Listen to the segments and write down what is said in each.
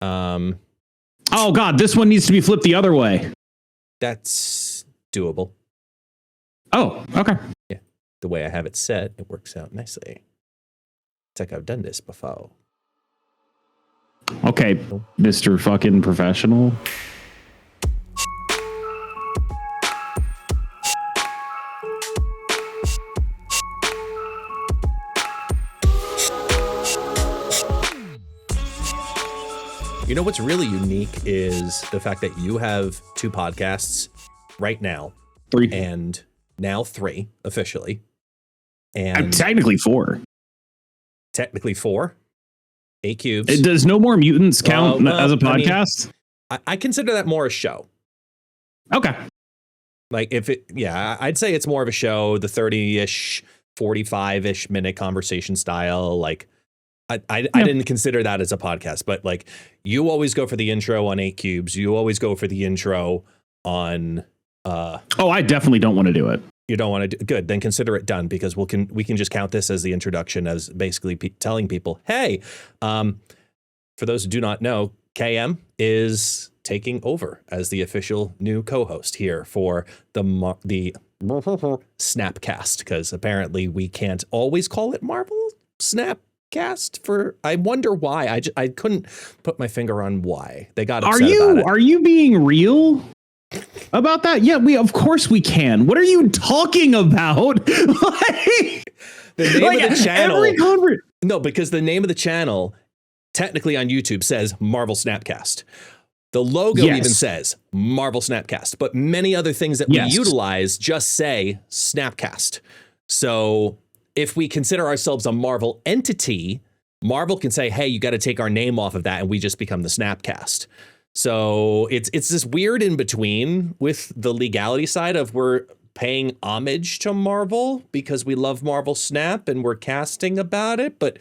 Oh God, this one needs to be flipped the other way. That's doable. Oh, okay. Yeah, the way I have it set, it works out nicely. It's like I've done this before. Okay, Mr. fucking professional. You know what's really unique is the fact that you have 2 podcasts right now. 3. And now 3 officially. And technically 4. Technically 4. 8 cubes. Does No More Mutants count as a podcast? I consider that more a show. Okay. Like I'd say it's more of a show, the 30-ish, 45-ish minute conversation style. Like I didn't consider that as a podcast, but like you always go for the intro on 8 cubes. You always go for the intro on. I definitely don't want to do it. You don't want to do good. Then consider it done because we can just count this as the introduction, as basically telling people, hey, for those who do not know, KM is taking over as the official new co-host here for the Snapcast, because apparently we can't always call it Marvel Snapcast. I wonder why. I couldn't put my finger on why they got upset about it. Are you being real about that? Yeah, of course we can. What are you talking about? The name of the channel. No, because the name of the channel technically on YouTube says Marvel Snapcast. The logo even says Marvel Snapcast, but many other things that we utilize just say Snapcast. So if we consider ourselves a Marvel entity, Marvel can say, hey, you got to take our name off of that, and we just become the Snapcast. So it's this weird in between with the legality side of we're paying homage to Marvel because we love Marvel Snap and we're casting about it, but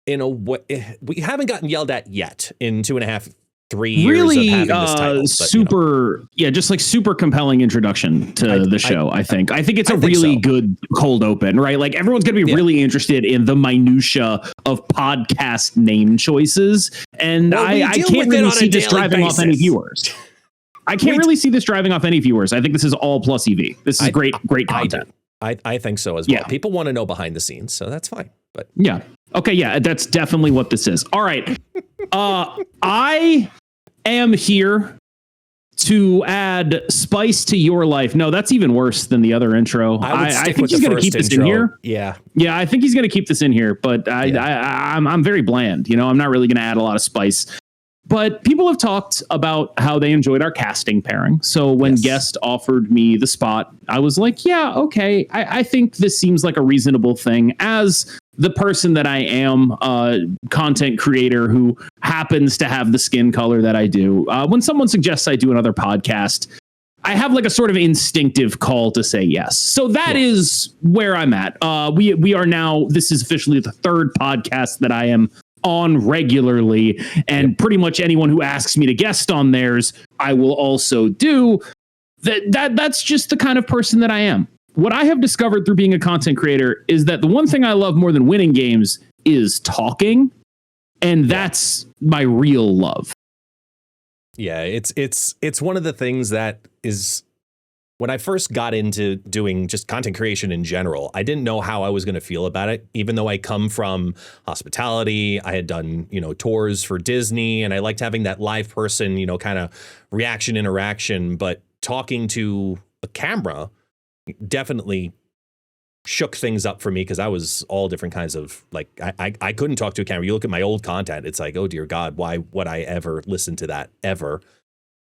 in a way, we haven't gotten yelled at yet in 2.5, 3 years really, of having this title. Just like super compelling introduction to the show. I think it's a really good cold open, right? Like everyone's going to be really interested in the minutia of podcast name choices, and I can't really see this driving off any viewers. I can't really see this driving off any viewers. I think this is all plus EV. This is great content. I think so as well. Yeah. People want to know behind the scenes, so that's fine. But yeah, okay, yeah, that's definitely what this is. All right, I am here to add spice to your life. No, that's even worse than the other intro. I think he's going to keep this in here. Yeah, I think he's going to keep this in here. But I'm very bland. I'm not really going to add a lot of spice. But people have talked about how they enjoyed our casting pairing. So when Guest offered me the spot, I was like, yeah, okay. I think this seems like a reasonable thing. As the person that I am, content creator who happens to have the skin color that I do, when someone suggests I do another podcast, I have like a sort of instinctive call to say yes. So that is where I'm at. We are now, this is officially the 3rd podcast that I am on regularly, and pretty much anyone who asks me to guest on theirs, I will also do. That's just the kind of person that I am. What I have discovered through being a content creator is that the one thing I love more than winning games is talking, and that's my real love. Yeah, it's one of the things that is, when I first got into doing just content creation in general, I didn't know how I was going to feel about it, even though I come from hospitality. I had done, tours for Disney, and I liked having that live person, kind of reaction interaction. But talking to a camera definitely shook things up for me, because I was all different kinds of, like, I couldn't talk to a camera. You look at my old content, it's like, oh dear God, why would I ever listen to that ever?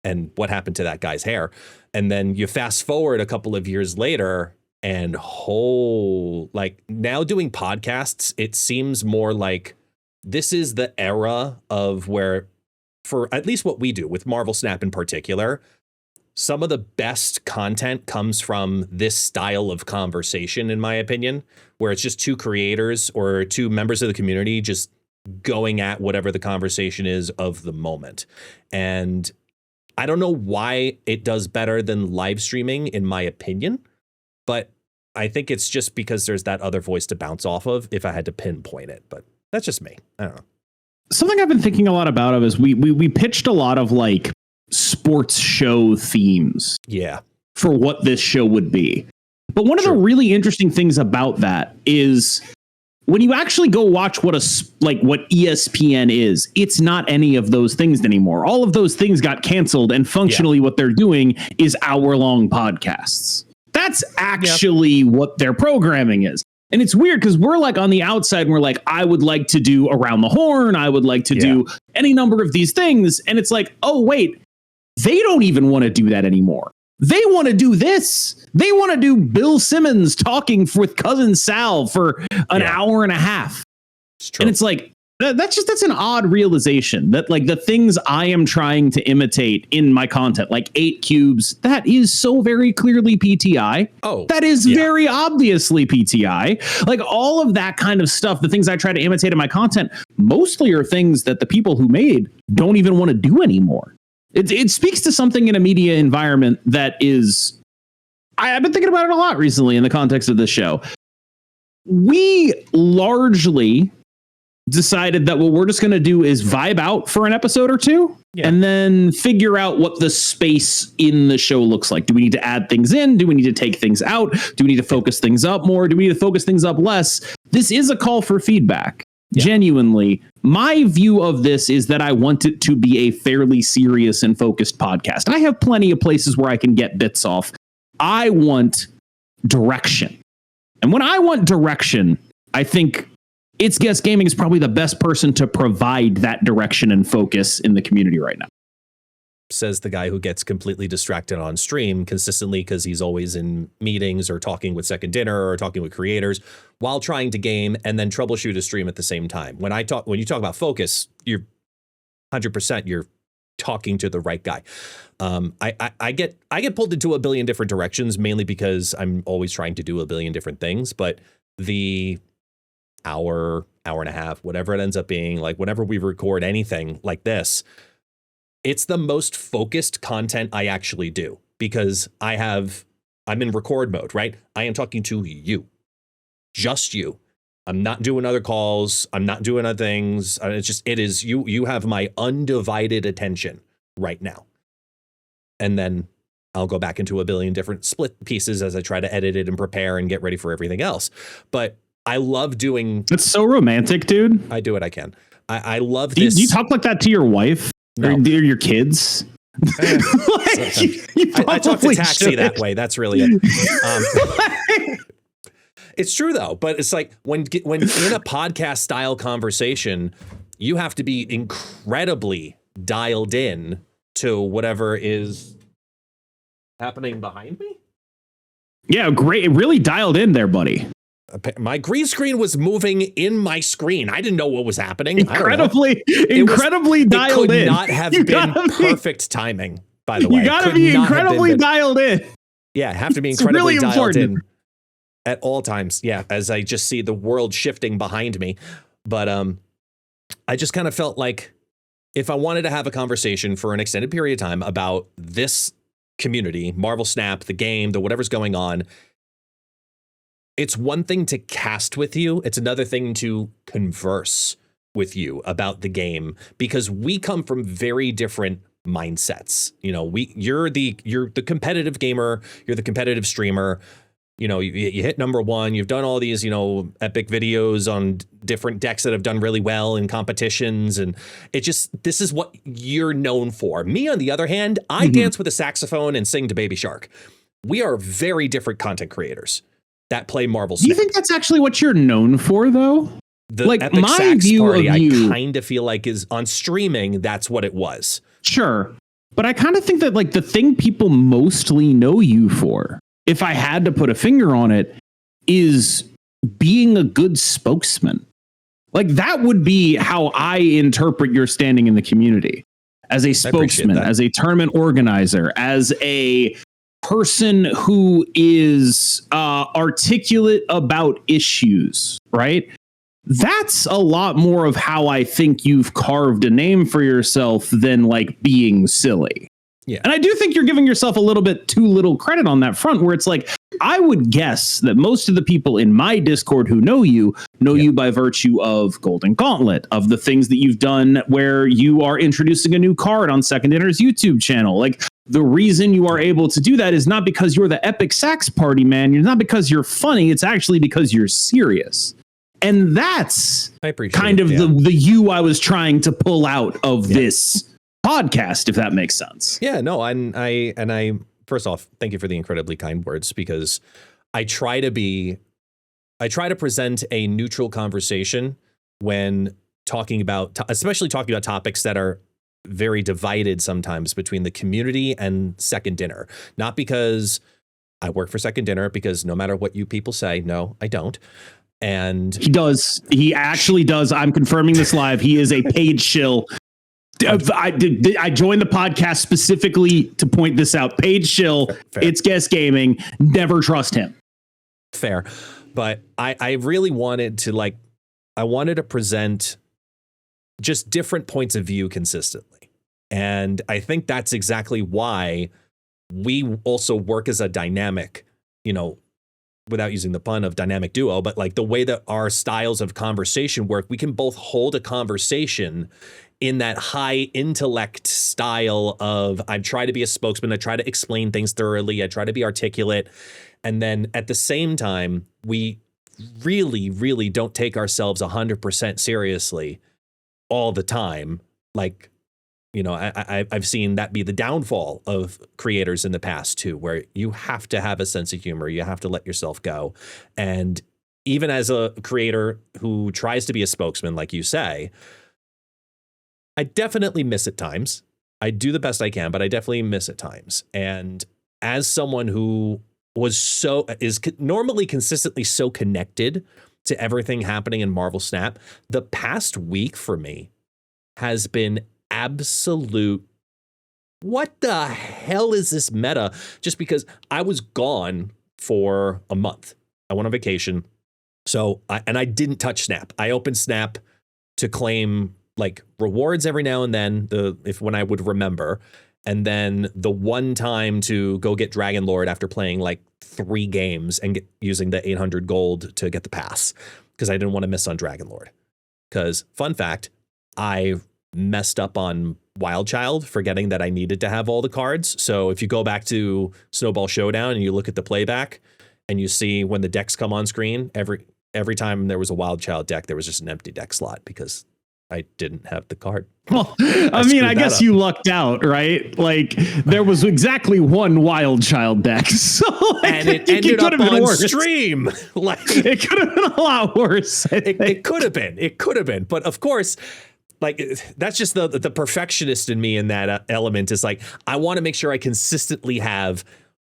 And what happened to that guy's hair? And then you fast forward a couple of years later, and like now doing podcasts, it seems more like this is the era of where, for at least what we do with Marvel Snap in particular, some of the best content comes from this style of conversation, in my opinion, where it's just 2 creators or 2 members of the community just going at whatever the conversation is of the moment. And I don't know why it does better than live streaming, in my opinion, but I think it's just because there's that other voice to bounce off of if I had to pinpoint it. But that's just me. I don't know. something I've been thinking a lot about is we pitched a lot of like sports show themes. Yeah. For what this show would be. But one of the really interesting things about that is when you actually go watch what ESPN is, it's not any of those things anymore. All of those things got canceled, and functionally what they're doing is hour-long podcasts. That's actually what their programming is. And it's weird because we're like on the outside and we're like, I would like to do Around the Horn. I would like to do any number of these things. And it's like, oh, wait, they don't even want to do that anymore. They want to do this. They want to do Bill Simmons talking with cousin Sal for an hour and a half. It's true. And it's like, that's an odd realization that like the things I am trying to imitate in my content, like 8 Cubes, that is so very clearly PTI. Oh, that is very obviously PTI. Like all of that kind of stuff, the things I try to imitate in my content, mostly are things that the people who made don't even want to do anymore. It speaks to something in a media environment that is, I've been thinking about it a lot recently in the context of this show. We largely decided that what we're just going to do is vibe out for an episode or two and then figure out what the space in the show looks like. Do we need to add things in? Do we need to take things out? Do we need to focus things up more? Do we need to focus things up less? This is a call for feedback. Genuinely, my view of this is that I want it to be a fairly serious and focused podcast. I have plenty of places where I can get bits off. I want direction. And when I want direction, I think It's Guess Gaming is probably the best person to provide that direction and focus in the community right now. Says the guy who gets completely distracted on stream consistently because he's always in meetings or talking with Second Dinner or talking with creators while trying to game and then troubleshoot a stream at the same time. When you talk about focus, you're 100%, you're talking to the right guy. I get pulled into a billion different directions, mainly because I'm always trying to do a billion different things. But the hour and a half, whatever it ends up being, like whenever we record anything like this, it's the most focused content I actually do because I'm in record mode, right? I am talking to you, just you. I'm not doing other calls. I'm not doing other things. It is you. You have my undivided attention right now. And then I'll go back into a billion different split pieces as I try to edit it and prepare and get ready for everything else. But I love doing. It's so romantic, dude. I do what I can. I love this. Do you talk like that to your wife? No. Or your kids? I talk to Taxi that way. That's really it. It's true, though. But it's like when in a podcast style conversation, you have to be incredibly dialed in to whatever is happening behind me. Yeah, great. Really dialed in there, buddy. My green screen was moving in my screen. I didn't know what was happening. Incredibly dialed in. It could not have been perfect timing, by the way. You gotta be incredibly dialed in. Yeah, have to be incredibly dialed in at all times. Yeah, as I just see the world shifting behind me. But I just kind of felt like if I wanted to have a conversation for an extended period of time about this community, Marvel Snap, the game, the whatever's going on, it's one thing to cast with you. It's another thing to converse with you about the game because we come from very different mindsets. You know, you're the competitive gamer, you're the competitive streamer. You know, you hit number one. You've done all these, epic videos on different decks that have done really well in competitions. And this is what you're known for. Me, on the other hand, I dance with a saxophone and sing to Baby Shark. We are very different content creators that play Marvel Snap. Do you think that's actually what you're known for, though? The epic my sax view party, of you, I kind of feel like is on streaming. That's what it was. Sure. But I kind of think that like the thing people mostly know you for, if I had to put a finger on it, is being a good spokesman. Like that would be how I interpret your standing in the community as a spokesman, as a tournament organizer, as a person who is articulate about issues, right? That's a lot more of how I think you've carved a name for yourself than like being silly. Yeah. And I do think you're giving yourself a little bit too little credit on that front, where it's like, I would guess that most of the people in my Discord who know you by virtue of Golden Gauntlet, of the things that you've done where you are introducing a new card on Second Dinner's YouTube channel. Like, the reason you are able to do that is not because you're the epic sax party man. You're not because you're funny. It's actually because you're serious. And that's kind of the you I was trying to pull out of this podcast, if that makes sense. Yeah, no, I first off, thank you for the incredibly kind words, because I try to present a neutral conversation when talking about, especially talking about topics that are very divided sometimes between the community and Second Dinner. Not because I work for Second Dinner, because no matter what you people say, no, I don't. And he does. He actually does. I'm confirming this live. He is a paid shill. I joined the podcast specifically to point this out. Paid shill. Fair. It's Guest Gaming. Never trust him. Fair. But I really wanted to present just different points of view consistently. And I think that's exactly why we also work as a dynamic, without using the pun of dynamic duo, but like the way that our styles of conversation work, we can both hold a conversation in that high intellect style of, I try to be a spokesman, I try to explain things thoroughly, I try to be articulate. And then at the same time, we really, really don't take ourselves 100% seriously all the time. Like, I've seen that be the downfall of creators in the past too, where you have to have a sense of humor. You have to let yourself go. And even as a creator who tries to be a spokesman, like you say, I definitely miss at times. I do the best I can, but I definitely miss at times. And as someone who is normally consistently so connected to everything happening in Marvel Snap, the past week for me has been absolute, what the hell is this meta? Just because I was gone for a month. I went on vacation. So I didn't touch Snap. I opened Snap to claim like rewards every now and then, when I would remember. And then the one time to go get Dragon Lord after playing like 3 games and using the 800 gold to get the pass, because I didn't want to miss on Dragon Lord. Because fun fact, I messed up on Wild Child, forgetting that I needed to have all the cards. So if you go back to Snowball Showdown and you look at the playback and you see when the decks come on screen, every time there was a Wild Child deck, there was just an empty deck slot because I didn't have the card. Well, I guess you lucked out, right? Like, there was exactly one Wild Child deck, so and it ended up on stream. Like, it could have been a lot worse. It could have been. It could have been. But of course, like, that's just the perfectionist in me in that element is like, I want to make sure I consistently have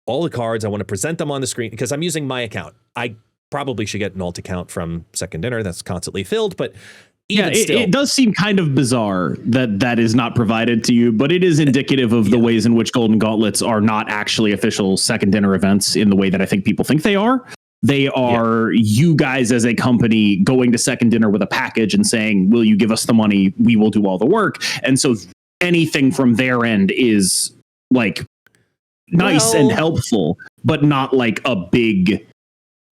all the cards. I want to present them on the screen because I'm using my account. I probably should get an alt account from Second Dinner that's constantly filled, but it does seem kind of bizarre that is not provided to you, but it is indicative of the ways in which Golden Gauntlets are not actually official Second Dinner events in the way that I think people think they are. They are you guys as a company going to Second Dinner with a package and saying, will you give us the money? We will do all the work. And so anything from their end is like nice and helpful, but not like a big,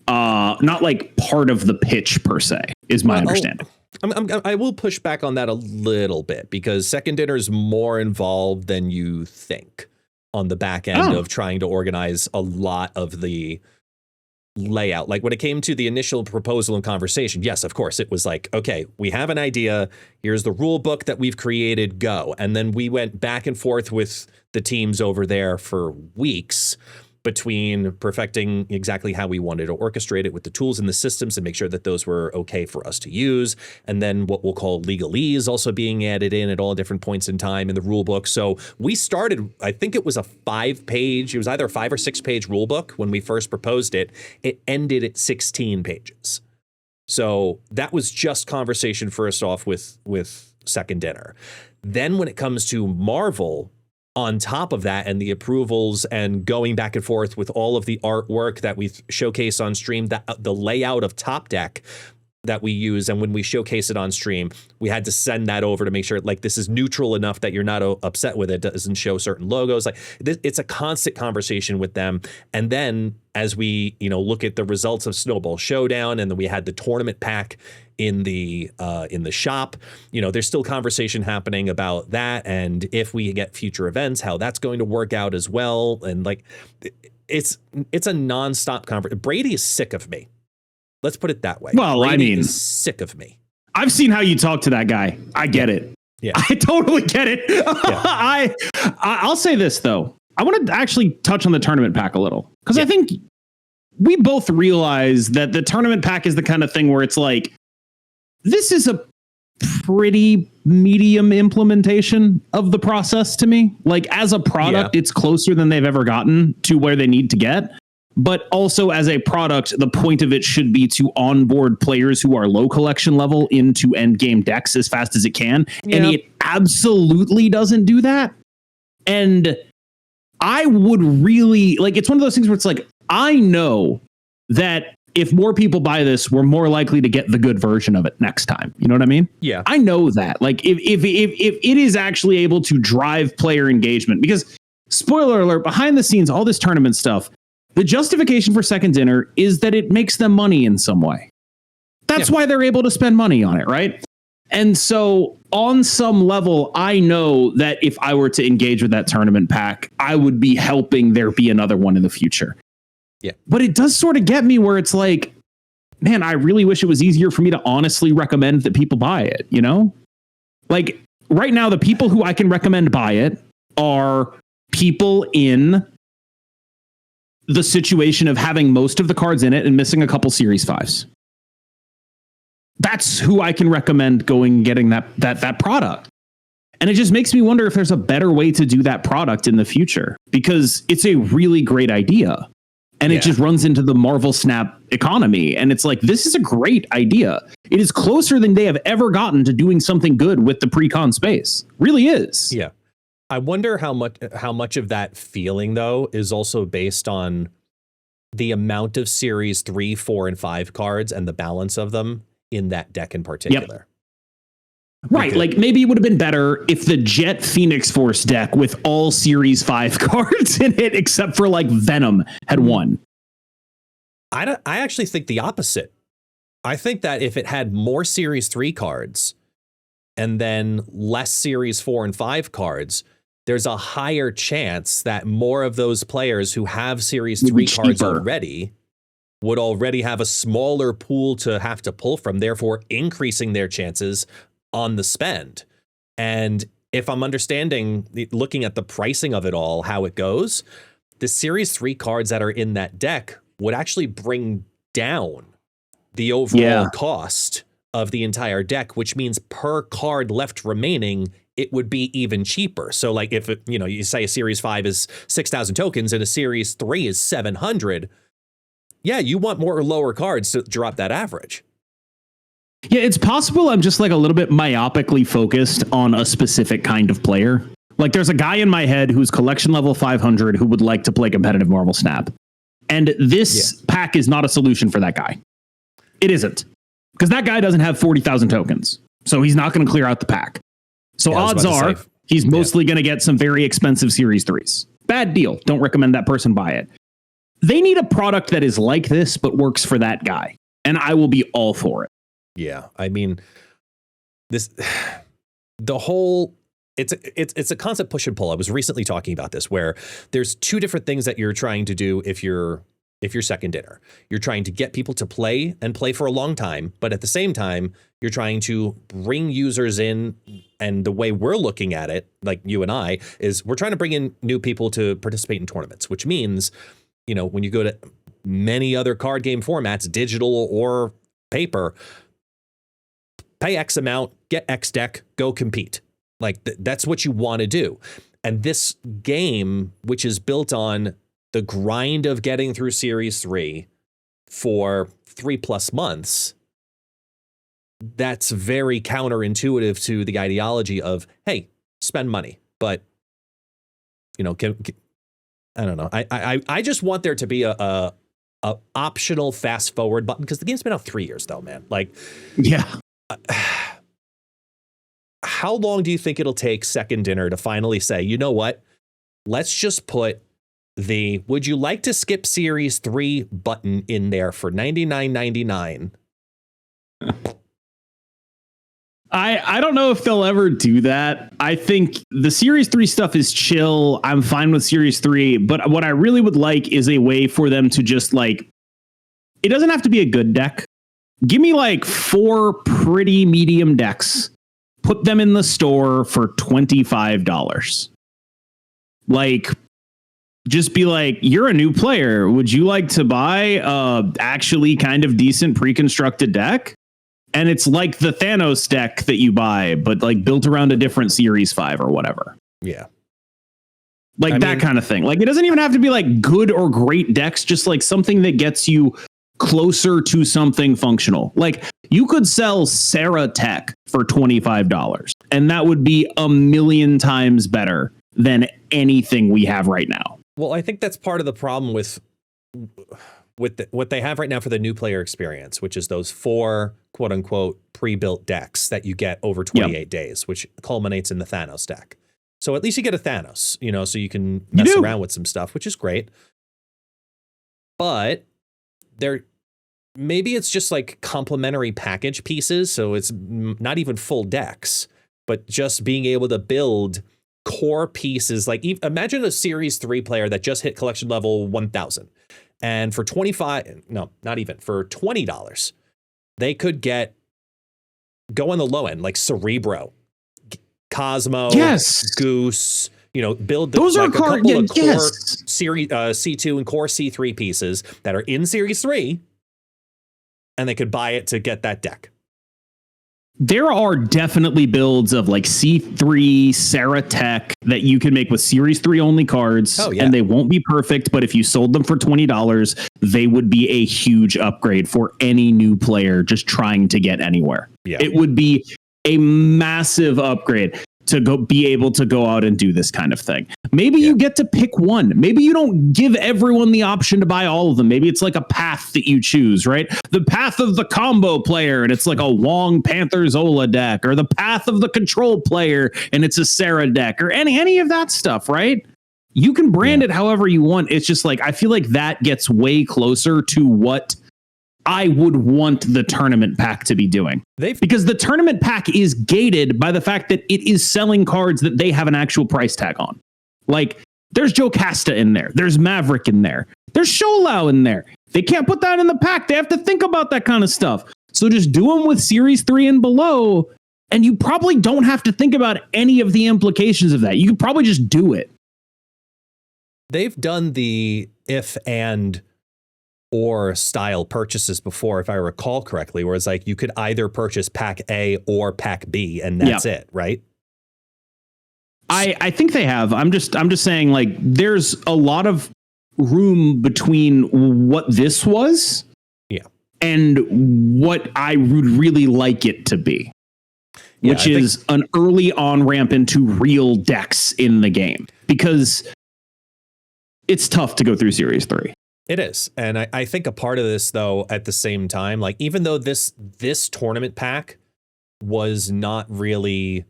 not like part of the pitch per se, is my understanding. I will push back on that a little bit because Second Dinner is more involved than you think on the back end of trying to organize a lot of the layout. Like when it came to the initial proposal and conversation, yes, of course, it was like, okay, we have an idea. Here's the rule book that we've created, go. And then we went back and forth with the teams over there for weeks between perfecting exactly how we wanted to orchestrate it with the tools and the systems and make sure that those were okay for us to use. And then what we'll call legalese also being added in at all different points in time in the rule book. So we started, I think it was a 5-page, it was either a 5 or 6 page rule book when we first proposed it. It ended at 16 pages. So that was just conversation first off with Second Dinner. Then when it comes to Marvel, on top of that and the approvals and going back and forth with all of the artwork that we showcase on stream, the layout of Top Deck, that we use, and when we showcase it on stream, we had to send that over to make sure like this is neutral enough that you're not upset with it, doesn't show certain logos. Like it's a constant conversation with them. And then as we look at the results of Snowball Showdown, and then we had the tournament pack in the shop, there's still conversation happening about that, and if we get future events, how that's going to work out as well. And like it's a nonstop conversation. Brady is sick of me. Let's put it that way. Well, Brady is sick of me. I've seen how you talk to that guy. I get it. Yeah, I totally get it. Yeah. I'll say this though. I want to actually touch on the tournament pack a little, because Yeah. I think we both realize that the tournament pack is the kind of thing where it's like, this is a pretty medium implementation of the process to me. Like as a product, it's closer than they've ever gotten to where they need to get. But also as a product, the point of it should be to onboard players who are low collection level into end game decks as fast as it can. Yep. And it absolutely doesn't do that. And I would really like, it's one of those things where it's like, I know that if more people buy this, we're more likely to get the good version of it next time. You know what I mean? Yeah. I know that. Like if it is actually able to drive player engagement, because spoiler alert, behind the scenes, all this tournament stuff, the justification for Second Dinner is that it makes them money in some way. That's why they're able to spend money on it, right? And so on some level, I know that if I were to engage with that tournament pack, I would be helping there be another one in the future. Yeah. But it does sort of get me where it's like, man, I really wish it was easier for me to honestly recommend that people buy it, Like right now, the people who I can recommend buy it are people in the situation of having most of the cards in it and missing a couple Series 5s. That's who I can recommend going and getting that product. And it just makes me wonder if there's a better way to do that product in the future, because it's a really great idea. And it just runs into the Marvel Snap economy. And it's like, this is a great idea. It is closer than they have ever gotten to doing something good with the pre-con space. Really is. Yeah. I wonder how much of that feeling, though, is also based on the amount of Series 3, 4, and 5 cards and the balance of them in that deck in particular. Yep. Right. Like maybe it would have been better if the Jet Phoenix Force deck with all Series 5 cards in it, except for like Venom, had won. I actually think the opposite. I think that if it had more Series 3 cards and then less Series 4 and 5 cards, there's a higher chance that more of those players who have Series 3 cards already would already have a smaller pool to have to pull from, therefore increasing their chances on the spend. And if I'm understanding, looking at the pricing of it all, how it goes, the Series 3 cards that are in that deck would actually bring down the overall cost of the entire deck, which means per card left remaining, it would be even cheaper. So like if it, you say a Series 5 is 6,000 tokens and a Series 3 is 700, you want more or lower cards to drop that average. Yeah, it's possible I'm just like a little bit myopically focused on a specific kind of player. Like there's a guy in my head who's collection level 500 who would like to play competitive Marvel Snap. And this pack is not a solution for that guy. It isn't. Because that guy doesn't have 40,000 tokens. So he's not going to clear out the pack. So odds are he's mostly going to get some very expensive Series 3s. Bad deal. Don't recommend that person buy it. They need a product that is like this, but works for that guy. And I will be all for it. Yeah. I mean, it's a constant push and pull. I was recently talking about this, where there's two different things that you're trying to do if you're Second Dinner. You're trying to get people to play and play for a long time, but at the same time, you're trying to bring users in. And the way we're looking at it, like you and I, is we're trying to bring in new people to participate in tournaments, which means, when you go to many other card game formats, digital or paper, pay X amount, get X deck, go compete. Like that's what you want to do. And this game, which is built on the grind of getting through Series 3 for 3+ months, that's very counterintuitive to the ideology of, hey, spend money. But, I don't know. I just want there to be a a optional fast forward button, because the game's been out 3 years though, man. Like, yeah. How long do you think it'll take Second Dinner to finally say, you know what? Let's just put the "Would you like to skip Series 3" button in there for $99.99? I don't know if they'll ever do that. I think the Series 3 stuff is chill. I'm fine with Series 3, but what I really would like is a way for them to just like, it doesn't have to be a good deck. Give me like 4 pretty medium decks. Put them in the store for $25. Like, just be like, you're a new player. Would you like to buy actually kind of decent pre-constructed deck? And it's like the Thanos deck that you buy, but like built around a different Series 5 or whatever. Yeah. Like I mean, kind of thing. Like, it doesn't even have to be like good or great decks, just like something that gets you closer to something functional. Like, you could sell Sarah Tech for $25, and that would be a million times better than anything we have right now. Well, I think that's part of the problem with what they have right now for the new player experience, which is those 4 quote unquote pre-built decks that you get over 28 days, which culminates in the Thanos deck. So at least you get a Thanos, you know, so you can mess around with some stuff, which is great. But maybe it's just like complementary package pieces. So it's not even full decks, but just being able to build core pieces. Like, imagine a Series 3 player that just hit collection level 1000. And for for $20, they could go on the low end, like Cerebro, Cosmo, Goose, you know, build those like are a couple of core Series C2 and core C3 pieces that are in Series 3, and they could buy it to get that deck. There are definitely builds of like C3 Sarah Tech that you can make with Series 3 only cards, and they won't be perfect, but if you sold them for $20, they would be a huge upgrade for any new player just trying to get anywhere. Yeah. It would be a massive upgrade to be able to go out and do this kind of thing. Maybe you get to pick one. Maybe you don't give everyone the option to buy all of them. Maybe it's like a path that you choose, right? The path of the combo player, and it's like a Wong Panther Zola deck, or the path of the control player, and it's a Sarah deck, or any of that stuff, right? You can brand it however you want. It's just like, I feel like that gets way closer to what I would want the tournament pack to be doing. Because the tournament pack is gated by the fact that it is selling cards that they have an actual price tag on. Like, there's Jocasta in there. There's Maverick in there. There's Sholau in there. They can't put that in the pack. They have to think about that kind of stuff. So just do them with Series 3 and below, and you probably don't have to think about any of the implications of that. You can probably just do it. They've done the if and or style purchases before, if I recall correctly, where it's like you could either purchase pack A or pack B, and that's it, right? I think they have. I'm just saying, like, there's a lot of room between what this was and what I would really like it to be, which is an early on ramp into real decks in the game, because it's tough to go through Series 3. It is. And I think a part of this, though, at the same time, like, even though this tournament pack was not really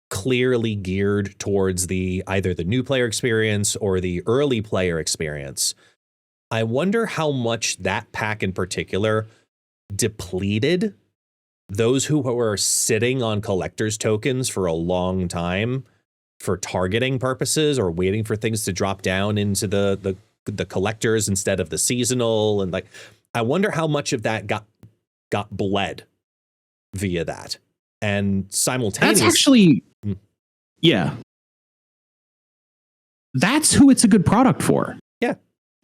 clearly geared towards either the new player experience or the early player experience, I wonder how much that pack in particular depleted those who were sitting on collector's tokens for a long time for targeting purposes, or waiting for things to drop down into the collectors instead of the seasonal. And like, I wonder how much of that got bled via that. And simultaneously, that's actually, that's who it's a good product for. Yeah.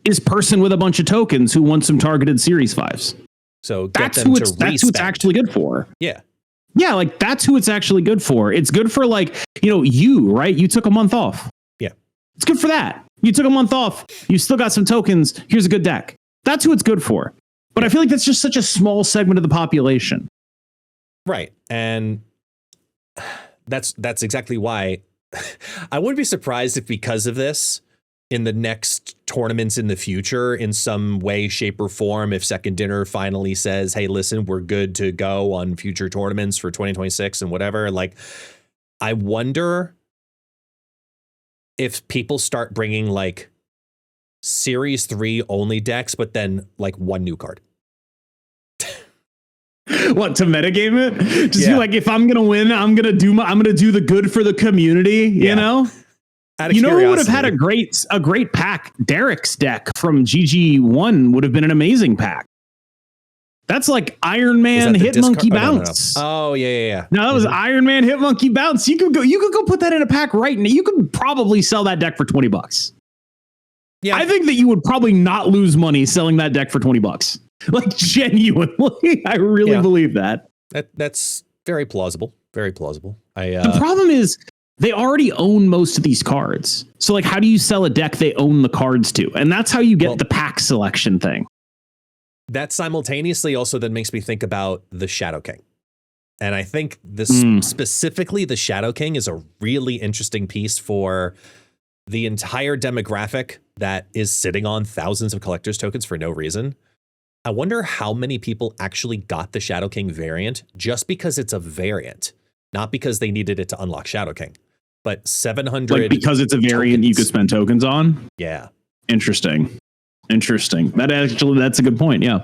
Is person with a bunch of tokens who wants some targeted Series 5s. So that's who it's actually good for. Yeah. Yeah. Like, that's who it's actually good for. It's good for, like, right? You took a month off. Yeah. It's good for that. You took a month off. You still got some tokens. Here's a good deck. That's who it's good for. But I feel like that's just such a small segment of the population. Right. And that's exactly why I wouldn't be surprised if, because of this, in the next tournaments in the future in some way, shape, or form, if Second Dinner finally says, hey, listen, we're good to go on future tournaments for 2026 and whatever. Like, I wonder if people start bringing like Series 3 only decks, but then like one new card. What, to metagame it? Just be like, if I'm gonna win, I'm gonna do the good for the community, you know? You know who would have had a great pack? Derek's deck from GG1 would have been an amazing pack. That's like Iron Man Hitmonkey Bounce. Oh, yeah. No, that was Iron Man Hitmonkey Bounce. You could go put that in a pack right now. You could probably sell that deck for $20. Yeah. I think that you would probably not lose money selling that deck for $20. Like, genuinely. I really believe that. That's very plausible. Very plausible. The problem is they already own most of these cards. So like, how do you sell a deck they own the cards to? And that's how you get the pack selection thing. That simultaneously also then makes me think about the Shadow King. And I think this specifically the Shadow King is a really interesting piece for the entire demographic that is sitting on thousands of collector's tokens for no reason. I wonder how many people actually got the Shadow King variant just because it's a variant, not because they needed it to unlock Shadow King. But 700 like because it's a variant you could spend tokens on. Yeah. Interesting. That's a good point. Yeah.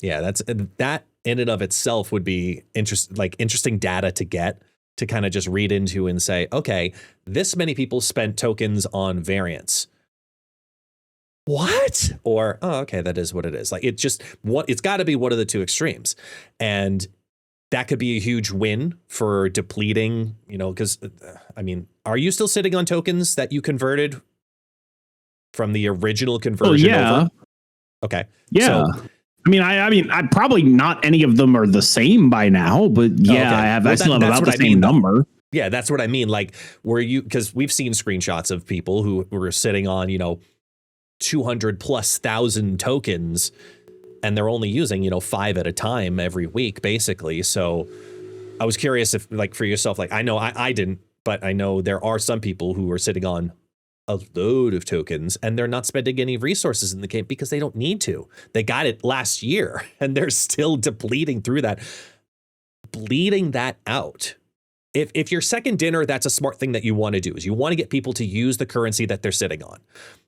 That in and of itself would be interesting data to get to kind of just read into and say, okay, this many people spent tokens on variants. What? Or, oh, okay, that is what it is. Like, it's got to be one of the two extremes. And that could be a huge win for depleting, because, I mean, are you still sitting on tokens that you converted from the original conversion? Over? Okay. Yeah. So, I mean, I probably not any of them are the same by now, but I have. I still have about the same number. Yeah, that's what I mean. Like, because we've seen screenshots of people who were sitting on, 200,000+ tokens, and they're only using, 5 at a time every week, basically. So I was curious if, like, for yourself, like, I know I didn't, but I know there are some people who are sitting on a load of tokens and they're not spending any resources in the game because they don't need to. They got it last year and they're still depleting through that, bleeding that out. If you're Second Dinner, that's a smart thing that you want to do, is you want to get people to use the currency that they're sitting on,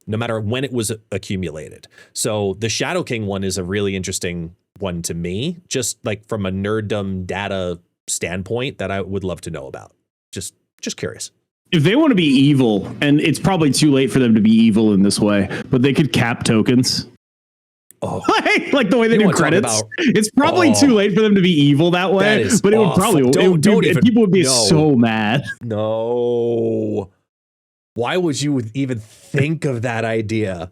no matter when it was accumulated. So the Shadow King one is a really interesting one to me, just like from a nerddom data standpoint that I would love to know about. Just curious. If they want to be evil, and it's probably too late for them to be evil in this way, but they could cap tokens. Oh, like the way they do credits. It's probably too late for them to be evil that way, but it would probably people would be so mad. No. Why would you even think of that idea?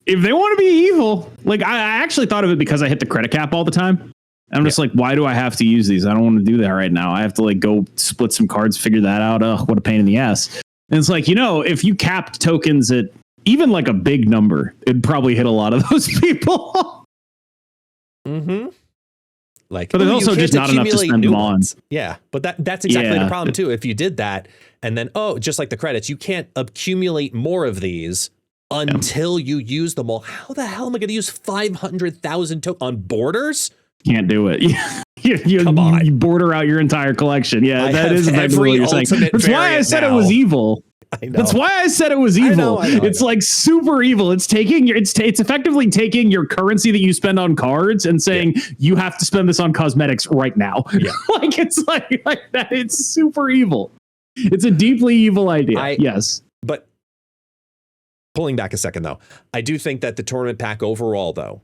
If they want to be evil, like I actually thought of it because I hit the credit cap all the time. I'm just like, why do I have to use these? I don't want to do that right now. I have to like go split some cards, figure that out. What a pain in the ass. And it's like, if you capped tokens at even like a big number, it'd probably hit a lot of those people. Mm-hmm. Like, but there's also just not enough to spend them on. Yeah, but that's exactly the problem too. If you did that, and then just like the credits, you can't accumulate more of these until you use them all. How the hell am I going to use 500,000 on borders? Can't do it. Come on. You border out your entire collection. Yeah, that is effectively what you're saying. That's why I said it was evil. I know. That's why I said it was evil. I know. It's like super evil. It's taking it's effectively taking your currency that you spend on cards and saying you have to spend this on cosmetics right now. Yeah. Like it's like that. It's super evil. It's a deeply evil idea. Yes. But pulling back a second though, I do think that the tournament pack overall though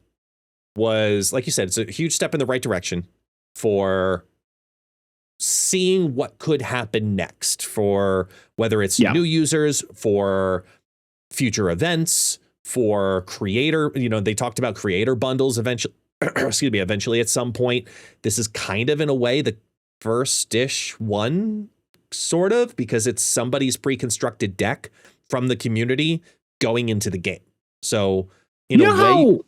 was, like you said, it's a huge step in the right direction for seeing what could happen next, for whether it's new users, for future events, for creator, they talked about creator bundles eventually, eventually at some point. This is kind of in a way the first-ish one, sort of, because it's somebody's pre-constructed deck from the community going into the game. So in a way...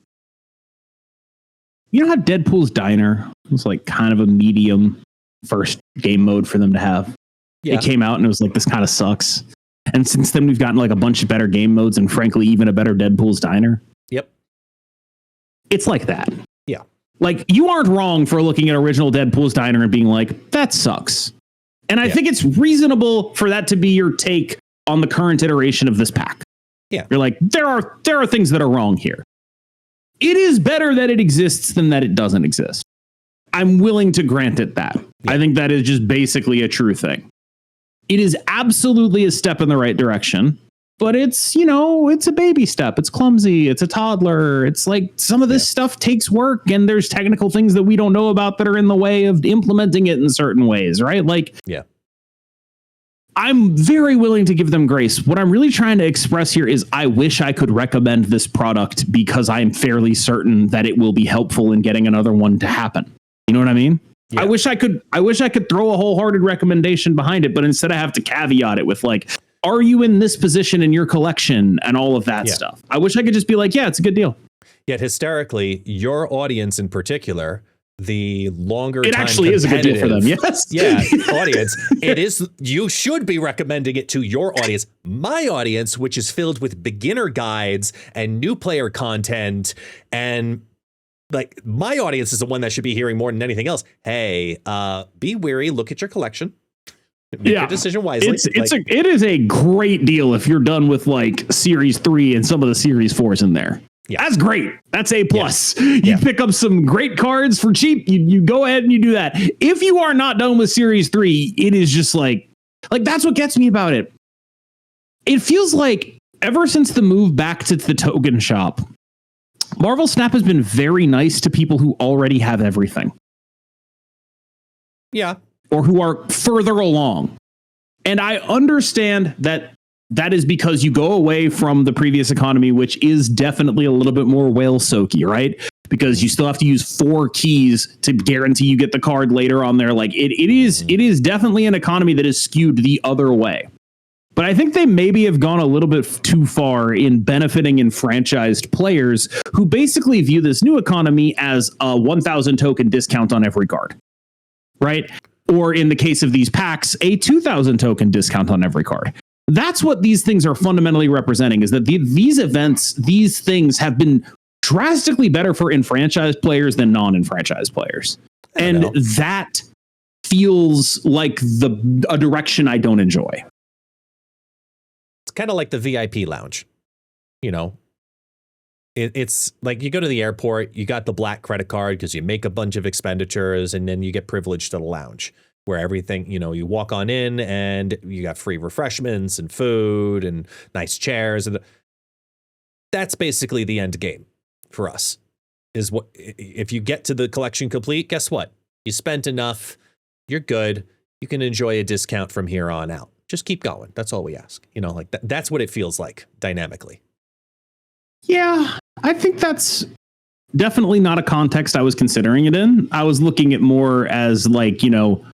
You know how Deadpool's Diner was like kind of a medium first game mode for them to have? Yeah. It came out and it was like, this kind of sucks. And since then, we've gotten like a bunch of better game modes and frankly, even a better Deadpool's Diner. Yep. It's like that. Yeah. Like, you aren't wrong for looking at original Deadpool's Diner and being like, that sucks. And I think it's reasonable for that to be your take on the current iteration of this pack. Yeah. You're like, there are things that are wrong here. It is better that it exists than that it doesn't exist. I'm willing to grant it that. Yeah. I think that is just basically a true thing. It is absolutely a step in the right direction, but it's, you know, it's a baby step. It's clumsy. It's a toddler. It's like some of this stuff takes work and there's technical things that we don't know about that are in the way of implementing it in certain ways, right? Like, I'm very willing to give them grace. What I'm really trying to express here is I wish I could recommend this product because I'm fairly certain that it will be helpful in getting another one to happen. You know what I mean? Yeah. I wish I could throw a wholehearted recommendation behind it, but instead I have to caveat it with like, are you in this position in your collection and all of that stuff? I wish I could just be like, yeah, it's a good deal. Yet hysterically, your audience in particular, the longer it actually is a good deal for them. Yes. Yeah. Audience. It is. You should be recommending it to your audience. My audience, which is filled with beginner guides and new player content, and like my audience is the one that should be hearing more than anything else. Hey, be wary. Look at your collection. Make your decision wisely. It is a great deal if you're done with like Series 3 and some of the Series 4s in there. Yeah. That's great. That's A+. Yeah. You pick up some great cards for cheap. You go ahead and you do that. If you are not done with Series 3, it is just like that's what gets me about it. It feels like ever since the move back to the token shop, Marvel Snap has been very nice to people who already have everything. Yeah. Or who are further along. And I understand that is because you go away from the previous economy, which is definitely a little bit more whale soaky, right? Because you still have to use 4 keys to guarantee you get the card later on there. Like it is definitely an economy that is skewed the other way. But I think they maybe have gone a little bit too far in benefiting enfranchised players who basically view this new economy as a 1,000 token discount on every card, right? Or in the case of these packs, a 2,000 token discount on every card. That's what these things are fundamentally representing, is that these events, these things have been drastically better for enfranchised players than non-enfranchised players. And that feels like a direction I don't enjoy. It's kind of like the VIP lounge, you know. It's like you go to the airport, you got the black credit card because you make a bunch of expenditures and then you get privileged to the lounge where everything, you know, you walk on in and you got free refreshments and food and nice chairs. And that's basically the end game for us is what if you get to the collection complete, guess what? You spent enough. You're good. You can enjoy a discount from here on out. Just keep going. That's all we ask. You know, like that's what it feels like dynamically. Yeah, I think that's definitely not a context I was considering it in. I was looking at more as like, you know,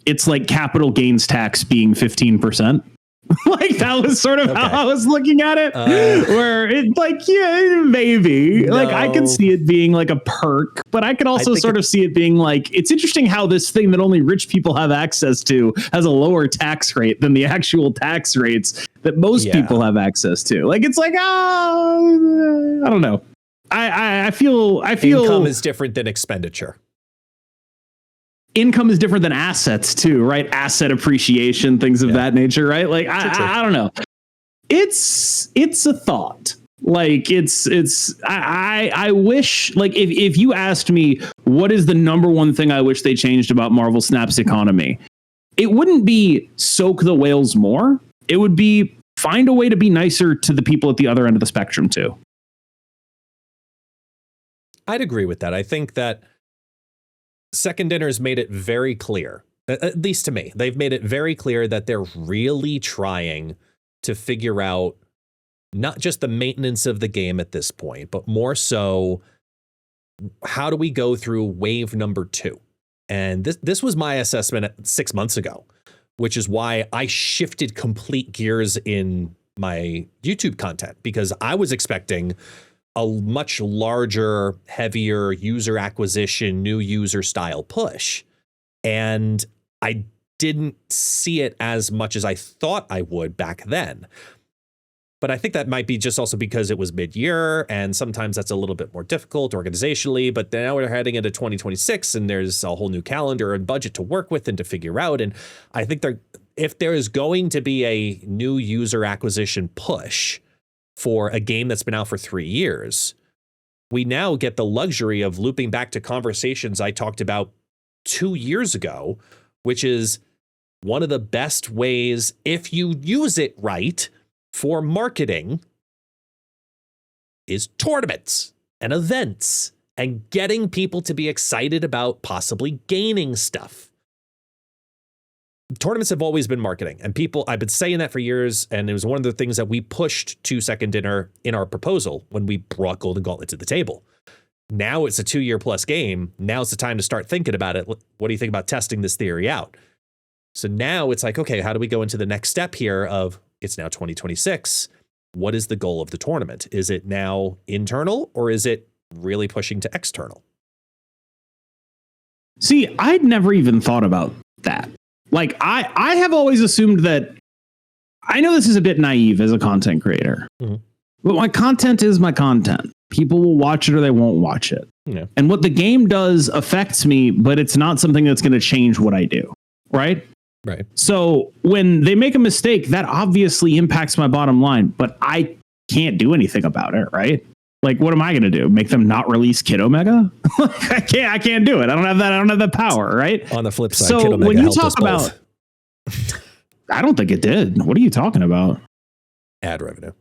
it's like capital gains tax being 15%. Like that was sort of how I was looking at it, where it like, yeah, maybe like I could see it being like a perk, but I could also sort of see it being like, it's interesting how this thing that only rich people have access to has a lower tax rate than the actual tax rates that most people have access to. Like, it's like, I don't know. I feel income is different than expenditure. Income is different than assets too, right? Asset appreciation, things of that nature, right? Like, I don't know. It's a thought. Like I wish, like, if you asked me what is the number one thing I wish they changed about Marvel Snap's economy, it wouldn't be soak the whales more. It would be find a way to be nicer to the people at the other end of the spectrum too. I'd agree with that. I think that Second Dinner's made it very clear, at least to me, they've made it very clear that they're really trying to figure out not just the maintenance of the game at this point, but more so, how do we go through wave number 2? And this was my assessment 6 months ago, which is why I shifted complete gears in my YouTube content, because I was expecting a much larger, heavier user acquisition, new user style push. And I didn't see it as much as I thought I would back then. But I think that might be just also because it was mid-year, and sometimes that's a little bit more difficult organizationally. But now we're heading into 2026, and there's a whole new calendar and budget to work with and to figure out. And I think if there is going to be a new user acquisition push for a game that's been out for 3 years, we now get the luxury of looping back to conversations I talked about 2 years ago, which is one of the best ways, if you use it right, for marketing is tournaments and events and getting people to be excited about possibly gaining stuff. Tournaments have always been marketing, and I've been saying that for years, and it was one of the things that we pushed to Second Dinner in our proposal when we brought Golden Gauntlet to the table. Now it's a 2-year plus game. Now it's the time to start thinking about it. What do you think about testing this theory out? So now it's like, okay, how do we go into the next step here of, it's now 2026. What is the goal of the tournament? Is it now internal, or is it really pushing to external? See, I'd never even thought about that. Like, I have always assumed that, I know this is a bit naive as a content creator, but my content is my content. People will watch it or they won't watch it. Yeah. And what the game does affects me, but it's not something that's going to change what I do. Right? Right. So when they make a mistake, that obviously impacts my bottom line, but I can't do anything about it, right? Like, what am I going to do? Make them not release Kid Omega? I can't do it. I don't have that power, right? On the flip side, so Kid Omega when you helped talk us about, both. I don't think it did. What are you talking about? Ad revenue.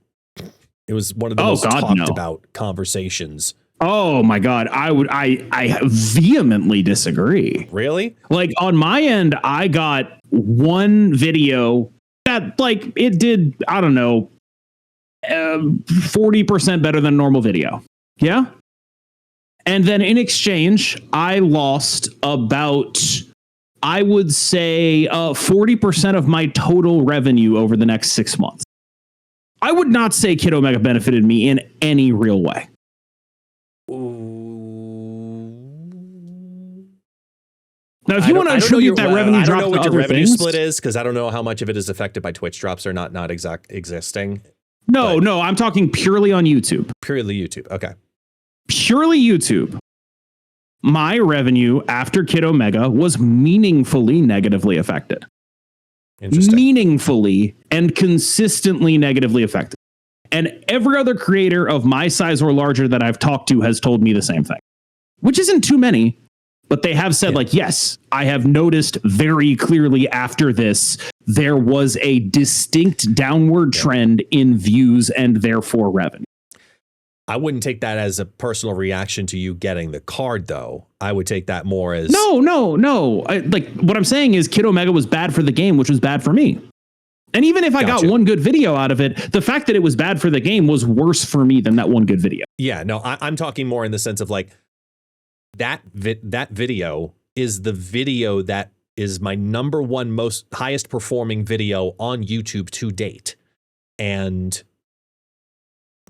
It was one of the most talked about conversations. Oh my God. I vehemently disagree. Really? Like, on my end, I got one video that, like, it did, I don't know, 40% better than normal video. Yeah. And then in exchange, I lost about, I would say, 40% of my total revenue over the next 6 months. I would not say Kid Omega benefited me in any real way. Now, if you want to attribute that revenue drop to other things, I don't know what your revenue split is, because I don't know how much of it is affected by Twitch drops or not existing. No, I'm talking purely on YouTube. Purely YouTube. Okay. Purely YouTube. My revenue after Kid Omega was meaningfully negatively affected. Meaningfully and consistently negatively affected. And every other creator of my size or larger that I've talked to has told me the same thing, which isn't too many, but they have said, like, yes, I have noticed very clearly after this, there was a distinct downward trend in views and therefore revenue. I wouldn't take that as a personal reaction to you getting the card, though. I would take that more as... No. Like, what I'm saying is Kid Omega was bad for the game, which was bad for me. And even if I got one good video out of it, the fact that it was bad for the game was worse for me than that one good video. Yeah, no, I'm talking more in the sense of, like, that video is the video that is my number one most highest performing video on YouTube to date. And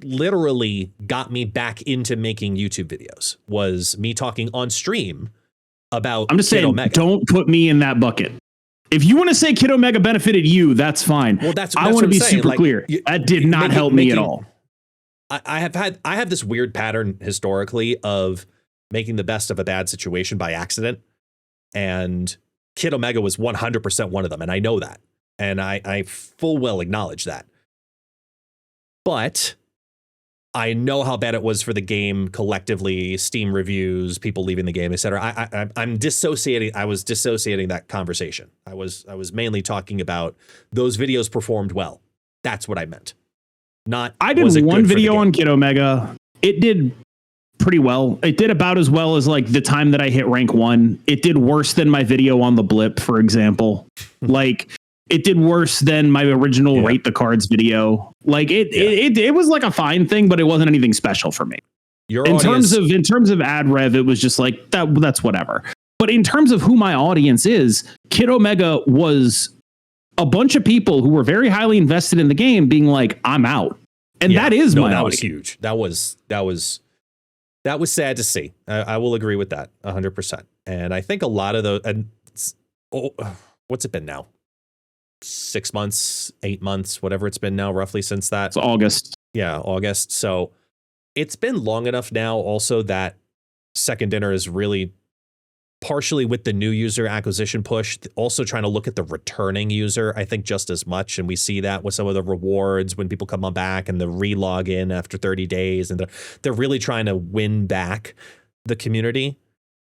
literally got me back into making YouTube videos was me talking on stream about I'm just saying, Omega. Don't put me in that bucket. If you want to say Kid Omega benefited you, that's fine. Well, that's I want to be saying. super clear. That did not help me at all. I have this weird pattern historically of making the best of a bad situation by accident. And Kid Omega was 100% one of them. And I know that. And I full well acknowledge that. But I know how bad it was for the game collectively, Steam reviews, people leaving the game, etc. I'm dissociating. I was dissociating that conversation. I was mainly talking about those videos performed well. That's what I meant. Not I did one video on Kid Omega. It did pretty well. It did about as well as, like, the time that I hit rank 1. It did worse than my video on the blip, for example. Like, it did worse than my original Rate the Cards video. Like, it was like a fine thing, but it wasn't anything special for me. In terms of ad rev, it was just like that's whatever. But in terms of who my audience is, Kid Omega was a bunch of people who were very highly invested in the game being like, I'm out. And that is my audience. Was huge. That was sad to see. I will agree with that 100%. And I think a lot of those, what's it been now? 6 months, 8 months, whatever it's been now, roughly since that. It's August. Yeah, August. So it's been long enough now also that Second Dinner is really partially with the new user acquisition push, also trying to look at the returning user, I think, just as much. And we see that with some of the rewards when people come on back and the re-log in after 30 days. And they're really trying to win back the community.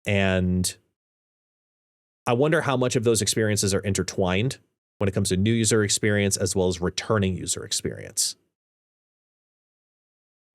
And I wonder how much of those experiences are intertwined when it comes to new user experience as well as returning user experience.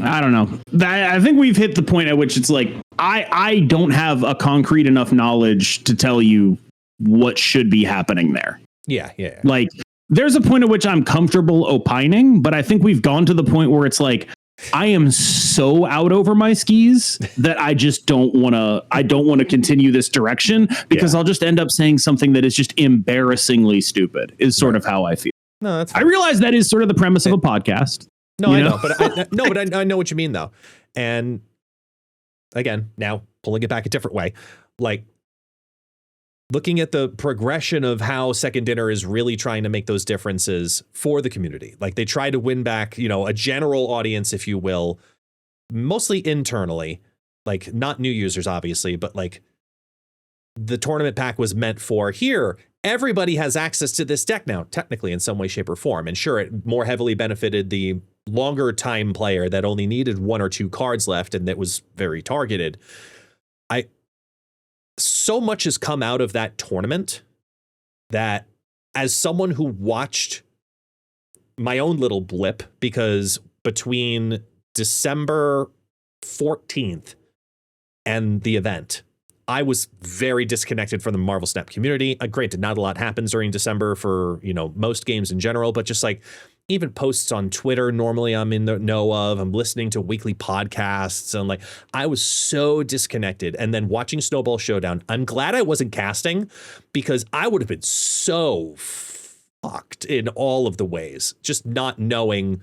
I don't know. I think we've hit the point at which it's like, I don't have a concrete enough knowledge to tell you what should be happening there. Yeah. Like, there's a point at which I'm comfortable opining, but I think we've gone to the point where it's like, I am so out over my skis that I just don't want to continue this direction, because I'll just end up saying something that is just embarrassingly stupid, is sort of how I feel. No, that's fine. I realize that is sort of the premise of a podcast. No, I know, but I know what you mean, though. And again, now pulling it back a different way, like looking at the progression of how Second Dinner is really trying to make those differences for the community. Like, they try to win back, a general audience, if you will, mostly internally, like not new users, obviously, but like the tournament pack was meant for here. Everybody has access to this deck now, technically, in some way, shape, or form. And sure, it more heavily benefited the longer time player that only needed 1 or 2 cards left, and that was very targeted. So much has come out of that tournament that, as someone who watched my own little blip, because between December 14th and the event, I was very disconnected from the Marvel Snap community. Granted, not a lot happens during December for, most games in general, but just like even posts on Twitter, normally I'm in the know of. I'm listening to weekly podcasts, and like, I was so disconnected. And then watching Snowball Showdown, I'm glad I wasn't casting, because I would have been so fucked in all of the ways, just not knowing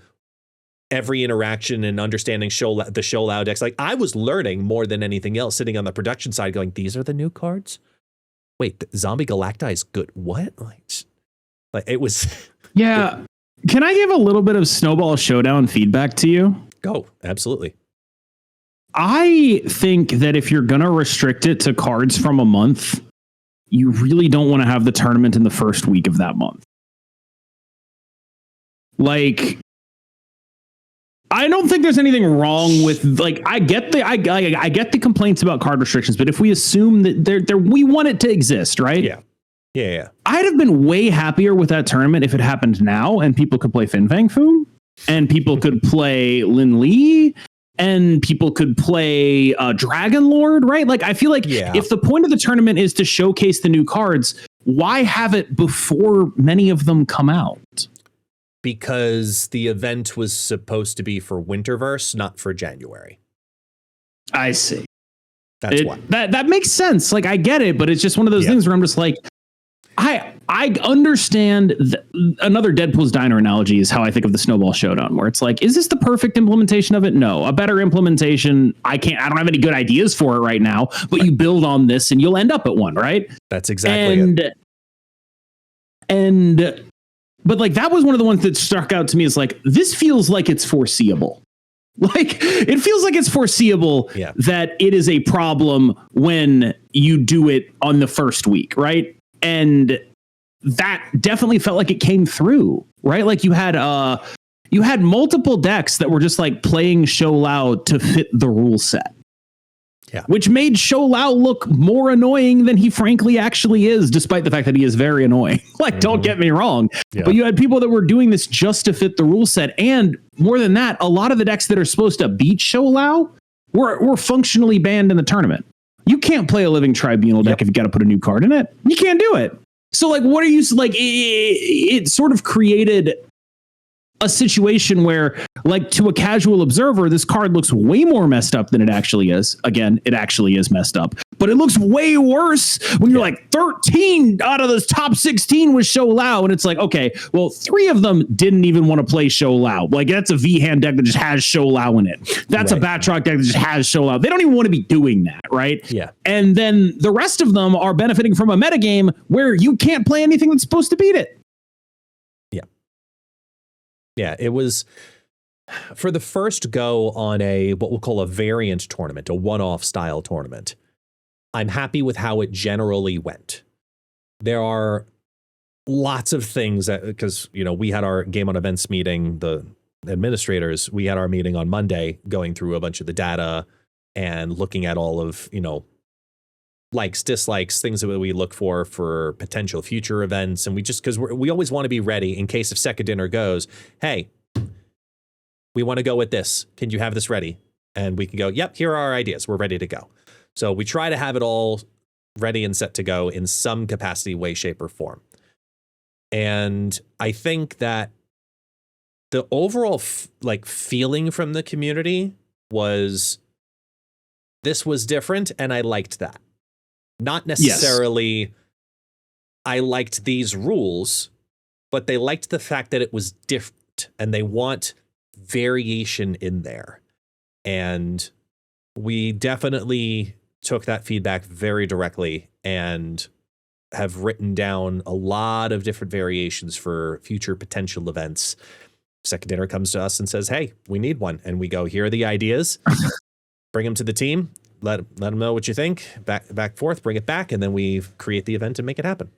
every interaction and understanding the show loud decks. Like, I was learning more than anything else, sitting on the production side going, these are the new cards? Wait, Zombie Galacti is good. What? Like it was. Yeah. Can I give a little bit of Snowball Showdown feedback to you? Go. Absolutely. I think that if you're going to restrict it to cards from a month, you really don't want to have the tournament in the first week of that month. Like, I don't think there's anything wrong with, like, I get the complaints about card restrictions, but if we assume that we want it to exist, right? Yeah. I'd have been way happier with that tournament if it happened now and people could play Fin Fang Foom and people could play Lin Li and people could play Dragon Lord, right? Like, I feel like if the point of the tournament is to showcase the new cards, why have it before many of them come out? Because the event was supposed to be for Winterverse, not for January. I see. That's why. That makes sense. Like, I get it, but it's just one of those things where I'm just like, I understand. Another Deadpool's Diner analogy is how I think of the Snowball Showdown, where it's like, is this the perfect implementation of it? No, a better implementation. I don't have any good ideas for it right now, but you build on this and you'll end up at one, right? That's exactly it. But like, that was one of the ones that struck out to me as like, this feels like it's foreseeable. Like, it feels like it's foreseeable that it is a problem when you do it on the first week, right? And that definitely felt like it came through, right? Like, you had multiple decks that were just like playing Show Lao to fit the rule set. Yeah. Which made Show Lao look more annoying than he frankly actually is, despite the fact that he is very annoying. Like, don't get me wrong. Yeah. But you had people that were doing this just to fit the rule set. And more than that, a lot of the decks that are supposed to beat Show Lao were functionally banned in the tournament. You can't play a Living Tribunal deck if you got to put a new card in it. You can't do it. So like, what are you like? It sort of created a situation where, like, to a casual observer, this card looks way more messed up than it actually is. Again, it actually is messed up, but it looks way worse when you're like 13 out of the top 16 was Show Lao. And it's like, okay, well, 3 of them didn't even want to play Show Lao. Like, that's a V-hand deck that just has Show Lao in it. That's a Batroc deck that just has Show Lao. They don't even want to be doing that, right? Yeah. And then the rest of them are benefiting from a metagame where you can't play anything that's supposed to beat it. Yeah, it was for the first go on a what we'll call a variant tournament, a one-off style tournament. I'm happy with how it generally went. There are lots of things that, because, you know, we had our game on events meeting, the administrators, we had our meeting on Monday going through a bunch of the data and looking at all of, you know, likes, dislikes, things that we look for potential future events. And we just, because we always want to be ready in case if Second Dinner goes, hey, we want to go with this. Can you have this ready? And we can go, yep, here are our ideas. We're ready to go. So we try to have it all ready and set to go in some capacity, way, shape, or form. And I think that the overall feeling from the community was this was different, and I liked that. Not necessarily I liked these rules, but they liked the fact that it was different and they want variation in there. And we definitely took that feedback very directly and have written down a lot of different variations for future potential events. Second Dinner comes to us and says, hey, we need one. And we go, here are the ideas. Bring them to the team. Let them know what you think. Back forth, bring it back, and then we create the event and make it happen.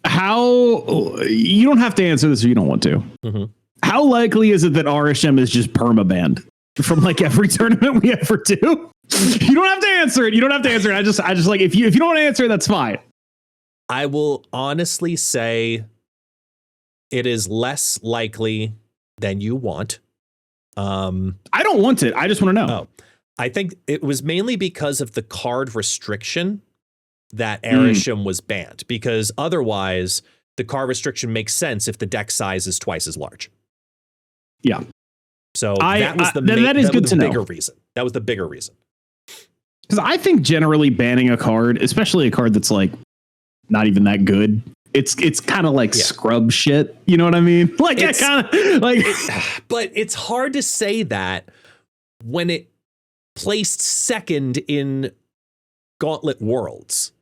How, you don't have to answer this if you don't want to. Mm-hmm. How likely is it that RSM is just perma-banned from like every tournament we ever do? You don't have to answer it. You don't have to answer it. I just like, if you don't want to answer it, that's fine. I will honestly say it is less likely than you want. I don't want it. I just want to know. Oh. I think it was mainly because of the card restriction that Arishem was banned, because otherwise the card restriction makes sense if the deck size is twice as large. Yeah. So that was the bigger reason. That was the bigger reason. Because I think generally banning a card, especially a card that's like not even that good, it's kind of like scrub shit. You know what I mean? Like it's kind of like, but it's hard to say that when it placed second in Gauntlet Worlds.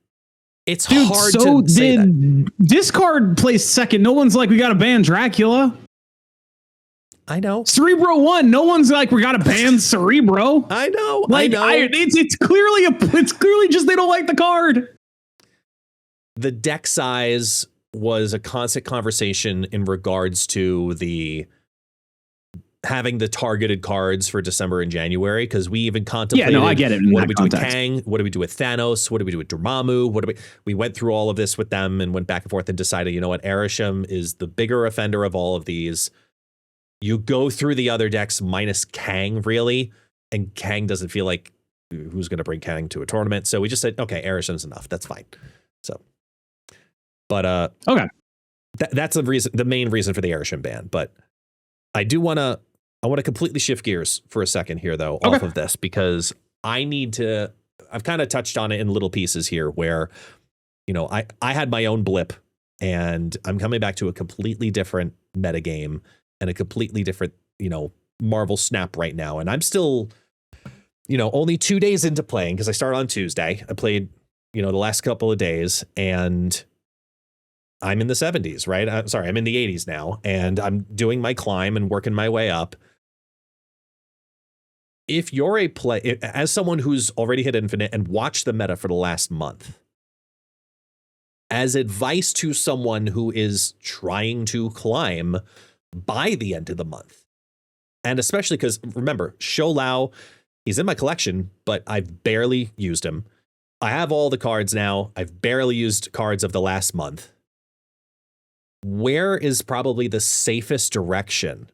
It's hard to say that. Discard placed second. No one's like, we got to ban Dracula. I know. Cerebro won. No one's like, we got to ban Cerebro. I know. Like, I know. It's clearly just they don't like the card. The deck size was a constant conversation in regards to the having the targeted cards for December and January, because we even contemplated, I get it. What do we do with Kang? What do we do with Thanos? What do we do with Dormammu? We went through all of this with them and went back and forth and decided, you know what, Arishem is the bigger offender of all of these. You go through the other decks minus Kang, really, and Kang doesn't feel like who's going to bring Kang to a tournament. So we just said, okay, Arishem's enough. That's fine. So, but okay, that's the main reason for the Arishem ban. But I want to completely shift gears for a second here, though, off of this, because I've kind of touched on it in little pieces here where, you know, I had my own blip and I'm coming back to a completely different metagame and a completely different, you know, Marvel Snap right now. And I'm still, you know, only 2 days into playing because I started on Tuesday. I played, you know, the last couple of days and I'm in the 70s, right? I'm in the 80s now and I'm doing my climb and working my way up. If you're as someone who's already hit infinite and watched the meta for the last month, as advice to someone who is trying to climb by the end of the month, and especially because remember, Show Lao, he's in my collection, but I've barely used him. I have all the cards now. I've barely used cards of the last month. Where is probably the safest direction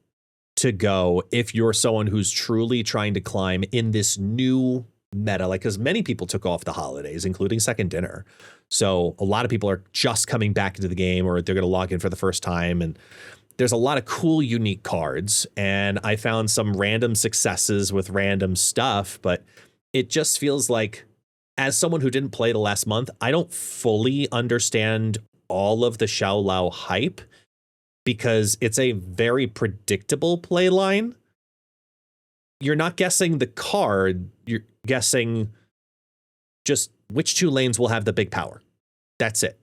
to go if you're someone who's truly trying to climb in this new meta? Like, because many people took off the holidays, including Second Dinner. So a lot of people are just coming back into the game, or they're going to log in for the first time. And there's a lot of cool, unique cards, and I found some random successes with random stuff, but it just feels like, as someone who didn't play the last month, I don't fully understand all of the Xiao Lao hype, because it's a very predictable play line. You're not guessing the card, you're guessing just which two lanes will have the big power. That's it.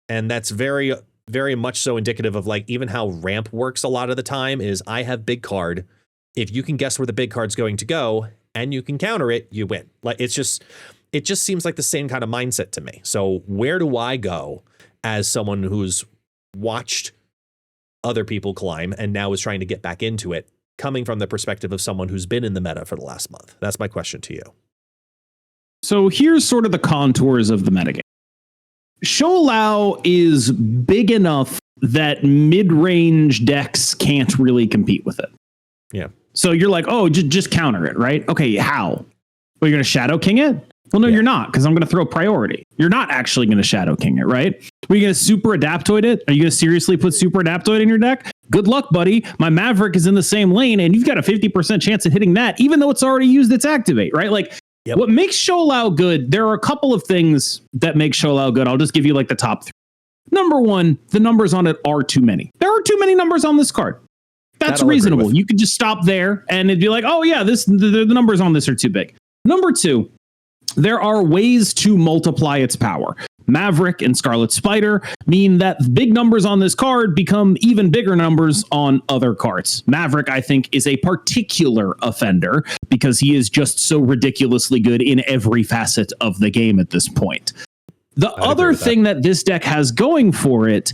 And that's very, very much so indicative of like even how ramp works a lot of the time is I have big card. If you can guess where the big card's going to go and you can counter it, you win. Like it just seems like the same kind of mindset to me. So where do I go as someone who's watched other people climb and now is trying to get back into it, coming from the perspective of someone who's been in the meta for the last month? That's my question to you. So here's sort of the contours of the metagame. Shou Lao is big enough that mid-range decks can't really compete with it. Yeah. So you're like, oh, just counter it, right? Okay, how? Well, you're going to Shadow King it? Well, no, you're not, because I'm going to throw priority. You're not actually going to Shadow King it, right? Are you going to Super Adaptoid it? Are you going to seriously put Super Adaptoid in your deck? Good luck, buddy. My Maverick is in the same lane, and you've got a 50% chance of hitting that, even though it's already used its Activate, right? Like, yep. What makes Shou Lao good, there are a couple of things that make Shou Lao good. I'll just give you like the top 3. Number 1, the numbers on it are too many. There are too many numbers on this card. That's reasonable. You could just stop there and it'd be like, oh yeah, the numbers on this are too big. Number 2, there are ways to multiply its power. Maverick and Scarlet Spider mean that big numbers on this card become even bigger numbers on other cards. Maverick, I think, is a particular offender because he is just so ridiculously good in every facet of the game at this point. The other thing that this deck has going for it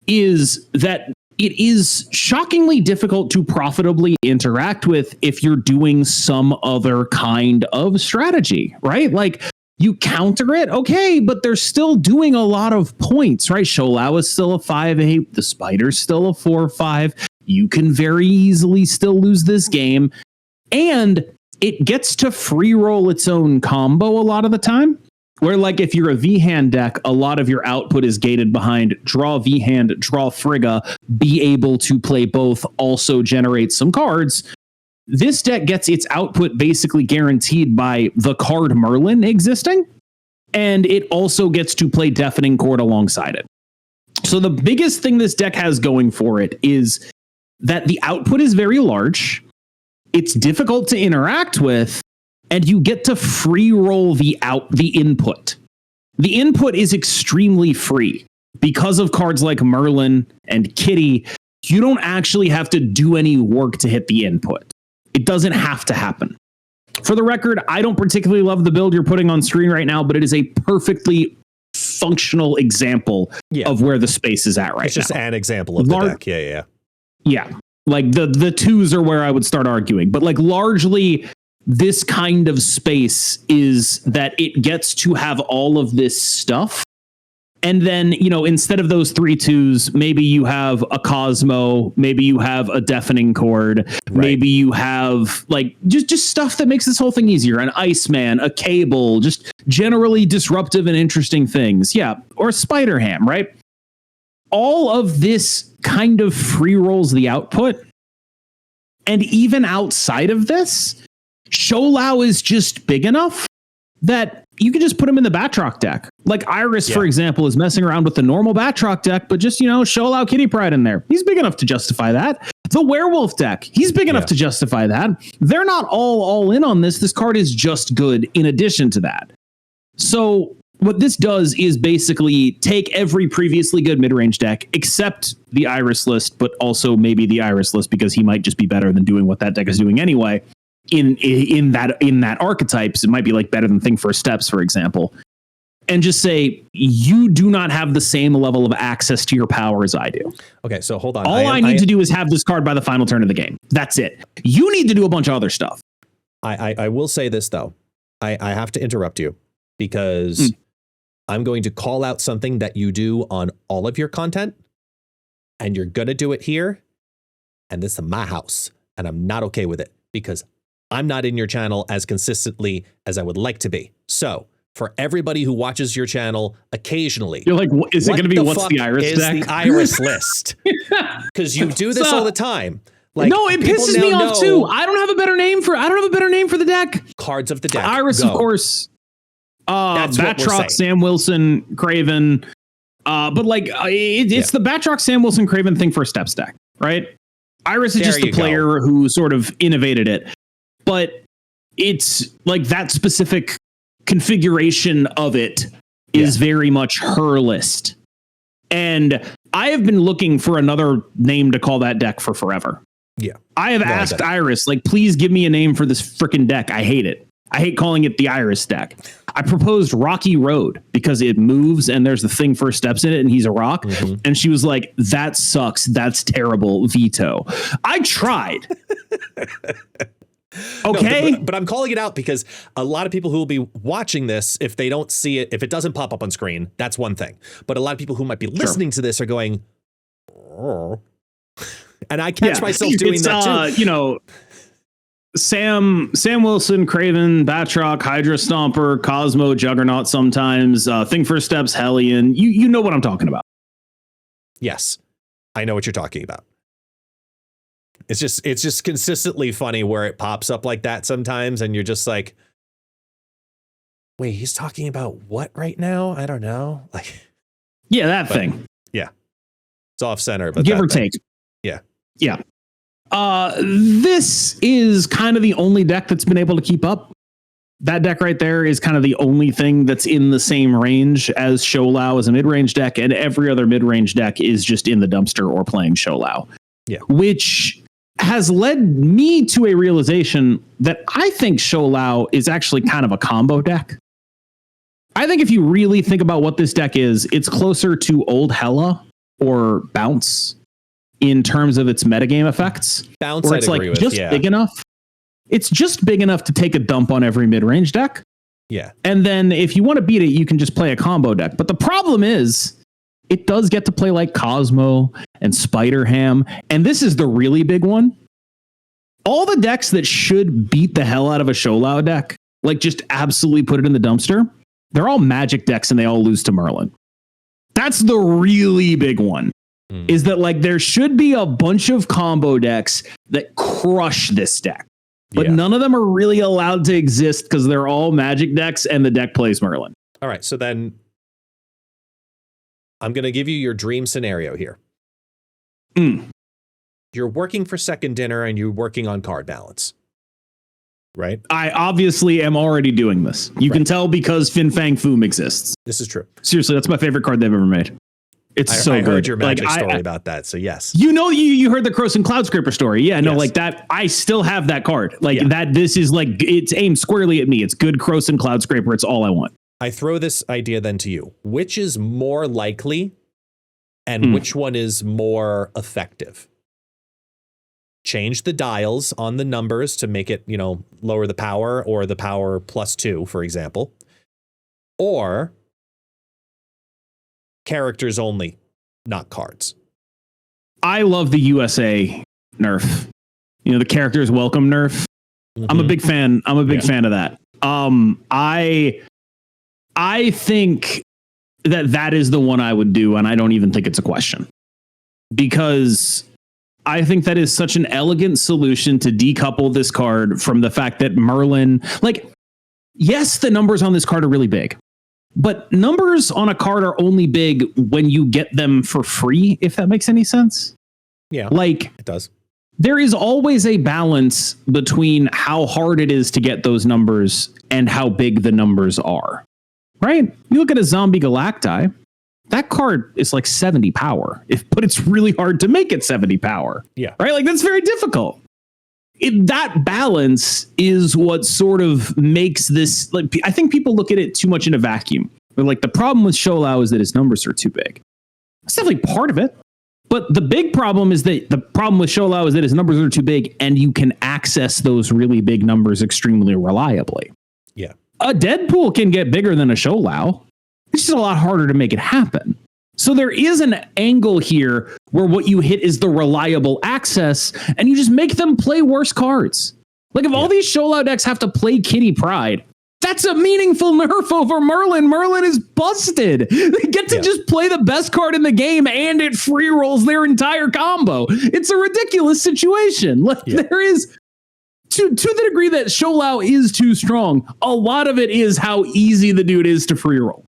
is that it is shockingly difficult to profitably interact with if you're doing some other kind of strategy, right? Like, you counter it, okay, but they're still doing a lot of points, right? Shou Lao is still a 5/8, the Spider's still a 4/5. You can very easily still lose this game, and it gets to free roll its own combo a lot of the time. Where, like, if you're a V-hand deck, a lot of your output is gated behind draw V-hand, draw Frigga, be able to play both, also generate some cards. This deck gets its output basically guaranteed by the card Merlin existing, and it also gets to play Deafening Chord alongside it. So the biggest thing this deck has going for it is that the output is very large, it's difficult to interact with, and you get to free roll the input. The input is extremely free. Because of cards like Merlin and Kitty, you don't actually have to do any work to hit the input. It doesn't have to happen. For the record, I don't particularly love the build you're putting on screen right now, but it is a perfectly functional example of where the space is at right now. It's just an example of the deck. Yeah. Like the twos are where I would start arguing, but like largely this kind of space is that it gets to have all of this stuff. And then, you know, instead of those 3 twos, maybe you have a Cosmo, maybe you have a Deafening Chord, maybe you have like just stuff that makes this whole thing easier. An Iceman, a Cable, just generally disruptive and interesting things. Yeah. Or Spider Ham, right? All of this kind of free rolls the output. And even outside of this, Shou Lao is just big enough that you can just put him in the Batroc deck. Like Iris, for example, is messing around with the normal Batroc deck, but just, you know, Shou Lao Kitty Pryde in there. He's big enough to justify that. The Werewolf deck, he's big enough to justify that. They're not all in on this. This card is just good in addition to that. So what this does is basically take every previously good mid-range deck, except the Iris list, but also maybe the Iris list because he might just be better than doing what that deck is doing anyway. In that archetypes, it might be like better than Thing First Steps, for example, and just say you do not have the same level of access to your power as I do. Okay, so hold on. All I need to do is have this card by the final turn of the game. That's it. You need to do a bunch of other stuff. I will say this though. I have to interrupt you because I'm going to call out something that you do on all of your content, and you're gonna do it here, and this is my house, and I'm not okay with it because I'm not in your channel as consistently as I would like to be. So for everybody who watches your channel occasionally. You're like, is it going to be what's the Iris deck? The Iris list. Because you do this all the time. Like, no, it pisses me off too. I don't have a better name for the deck. Cards of the deck. Iris, of course. Batroc, Sam Wilson, Craven. But like it's the Batroc, Sam Wilson, Craven thing for a step stack, right? Iris is just the player who sort of innovated it. But it's like that specific configuration of it is very much her list. And I have been looking for another name to call that deck for forever. Yeah. I have asked Iris, like, please give me a name for this freaking deck. I hate it. I hate calling it the Iris deck. I proposed Rocky Road because it moves and there's the thing first steps in it and he's a rock. Mm-hmm. And she was like, that sucks. That's terrible. Veto. I tried. Okay. No, but I'm calling it out because a lot of people who will be watching this, if they don't see it, if it doesn't pop up on screen, that's one thing. But a lot of people who might be listening to this are going, oh. And I catch myself doing that too. You know, Sam Wilson, Craven, Batroc, Hydra Stomper, Cosmo, Juggernaut sometimes, Thing First Steps, Hellion. You know what I'm talking about. Yes, I know what you're talking about. It's just consistently funny where it pops up like that sometimes, and you're just like, wait, he's talking about what right now? I don't know. Like, yeah, that thing. Yeah, it's off center, but give or take. Yeah. Yeah. This is kind of the only deck that's been able to keep up. That deck right there is kind of the only thing that's in the same range as Sholau as a mid-range deck, and every other mid-range deck is just in the dumpster or playing Sholau. Yeah. Which has led me to a realization that I think Sholau is actually kind of a combo deck. I think if you really think about what this deck is, it's closer to Old Hela or Bounce in terms of its metagame effects. Bounce, where it's like just big enough. It's just big enough to take a dump on every mid-range deck. Yeah. And then if you want to beat it, you can just play a combo deck. But the problem is it does get to play like Cosmo and Spider-Ham. And this is the really big one. All the decks that should beat the hell out of a Sholau deck, like just absolutely put it in the dumpster, they're all Magic decks and they all lose to Merlin. That's the really big one. Is that like there should be a bunch of combo decks that crush this deck. But none of them are really allowed to exist because they're all Magic decks and the deck plays Merlin. All right, so then I'm going to give you your dream scenario here. You're working for second dinner and you're working on card balance. Right? I obviously am already doing this. You can tell because Fin Fang Foom exists. This is true. Seriously, that's my favorite card they've ever made. It's so good. I heard your Magic story about that, so yes. You know, you heard the Croson Cloud Scraper story. Yeah, no, like that. I still have that card. Like that. This is like, it's aimed squarely at me. It's good Croson Cloud Scraper. It's all I want. I throw this idea then to you. Which is more likely and which one is more effective? Change the dials on the numbers to make it, you know, lower the power or the power +2, for example. Or characters only, not cards. I love the USA nerf. You know, the characters welcome nerf. I'm a big fan. I'm a big fan of that. I think that is the one I would do, and I don't even think it's a question. Because I think that is such an elegant solution to decouple this card from the fact that Merlin, like, yes, the numbers on this card are really big. But numbers on a card are only big when you get them for free, if that makes any sense. Yeah, like it does. There is always a balance between how hard it is to get those numbers and how big the numbers are. Right? You look at a Zombie Galacti, that card is like 70 power, but it's really hard to make it 70 power. Yeah. Right? Like that's very difficult. That balance is what sort of makes this, like, I think people look at it too much in a vacuum. They're like, the problem with Sholau is that his numbers are too big. That's definitely part of it. But the big problem is that the problem with Sholau is that his numbers are too big and you can access those really big numbers extremely reliably. Yeah. A Deadpool can get bigger than a Sholau. It's just a lot harder to make it happen. So there is an angle here where what you hit is the reliable access and you just make them play worse cards. Like if all these Sholau decks have to play Kitty Pryde, That's a meaningful nerf over Merlin. Merlin is busted. They get to just play the best card in the game and it free rolls their entire combo. It's a ridiculous situation. Like there is, to the degree that Sholau is too strong, a lot of it is how easy the dude is to free roll.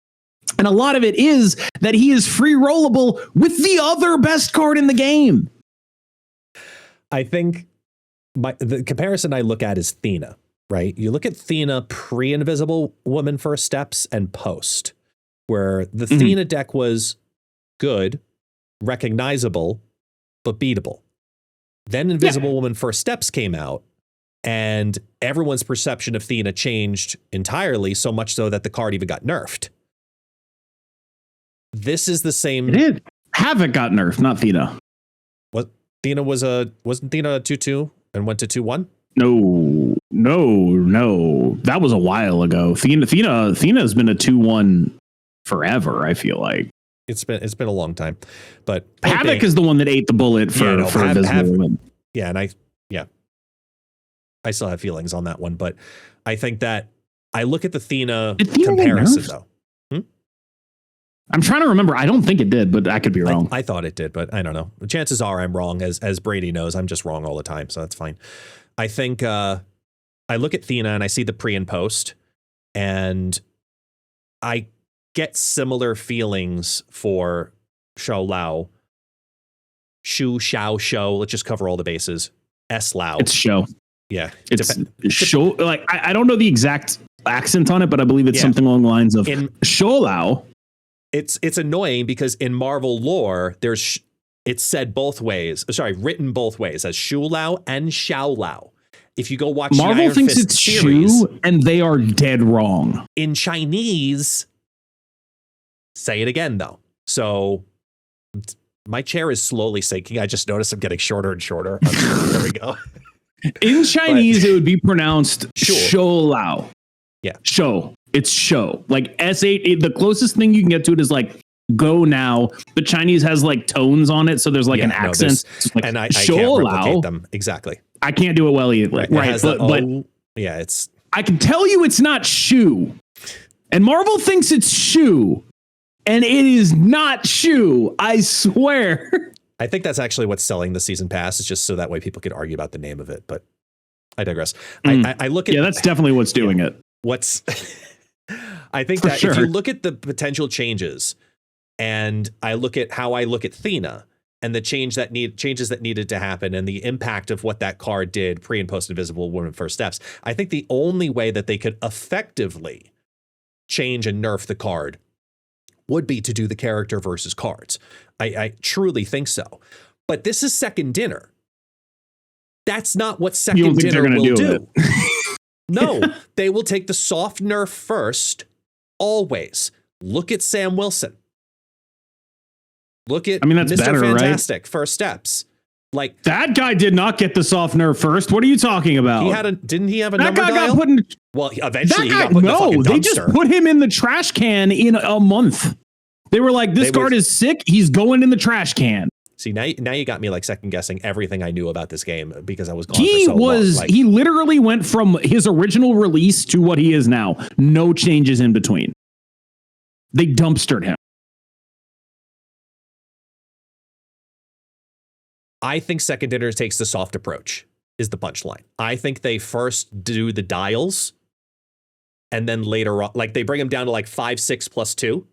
And a lot of it is that he is free rollable with the other best card in the game. I think the comparison I look at is Thena, right? You look at Thena pre-Invisible Woman First Steps and post, where the Thena deck was good, recognizable, but beatable. Then Invisible Woman First Steps came out, and everyone's perception of Thena changed entirely, so much so that the card even got nerfed. This is the same. It did. Havoc got nerfed, not Thena. What? Thena wasn't Thena a 2/2 and went to 2/1? No. That was a while ago. Thena has been a 2/1 forever, I feel like. It's been a long time. But Havoc is the one that ate the bullet for Invisible Woman. Yeah, and I still have feelings on that one, but I think that I look at the Thena comparison though. I'm trying to remember. I don't think it did, but I could be wrong. I thought it did, but I don't know. The chances are I'm wrong. As Brady knows, I'm just wrong all the time, so that's fine. I think I look at Thena and I see the pre and post, and I get similar feelings for Shou Lao. Shu, Xiao, Shou. Let's just cover all the bases. S Lao. It's Shou. Yeah. It's Shou. Like I don't know the exact accent on it, but I believe it's something along the lines of Shou Lao. It's annoying because in Marvel lore, it's said both ways. Sorry, written both ways as Shu Lao and Xiao Lao. If you go watch Marvel Iron thinks Fist it's series, Shu, and they are dead wrong. In Chinese, say it again though. So my chair is slowly sinking. I just noticed I'm getting shorter and shorter. There we go. In Chinese, it would be pronounced Shou Lao. Yeah, Shou. It's Shou. Like S8. The closest thing you can get to it is like go now. But Chinese has like tones on it, so there's like an accent. Like, and I can't replicate them exactly. I can't do it well either. Right. But yeah, it's. I can tell you it's not Shu, and Marvel thinks it's Shu, and it is not Shu. I swear. I think that's actually what's selling the season pass. It's just so that way people could argue about the name of it. But I digress. I look at that's definitely what's doing it. I think that if you look at the potential changes, and I look at how I look at Thena and the changes that needed to happen and the impact of what that card did pre and post Invisible Woman First Steps, I think the only way that they could effectively change and nerf the card would be to do the character versus cards. I truly think so. But this is Second Dinner. That's not what Second Dinner will do. No, they will take the soft nerf first, always. Look at Sam Wilson. Look at that's Mr. better, Fantastic, right? First Steps. Like that guy did not get the soft nerf first. What are you talking about? Didn't he have a that number guy dial? Got put in, well, eventually he got put in the fucking dumpster. They just put him in the trash can in a month. They were like, this card is sick. He's going in the trash can. See, now you got me like second guessing everything I knew about this game because I was gone for so long. He literally went from his original release to what he is now. No changes in between. They dumpstered him. I think Second Dinner takes the soft approach, is the punchline. I think they first do the dials, and then later on, like they bring him down to like 5/6 plus 2.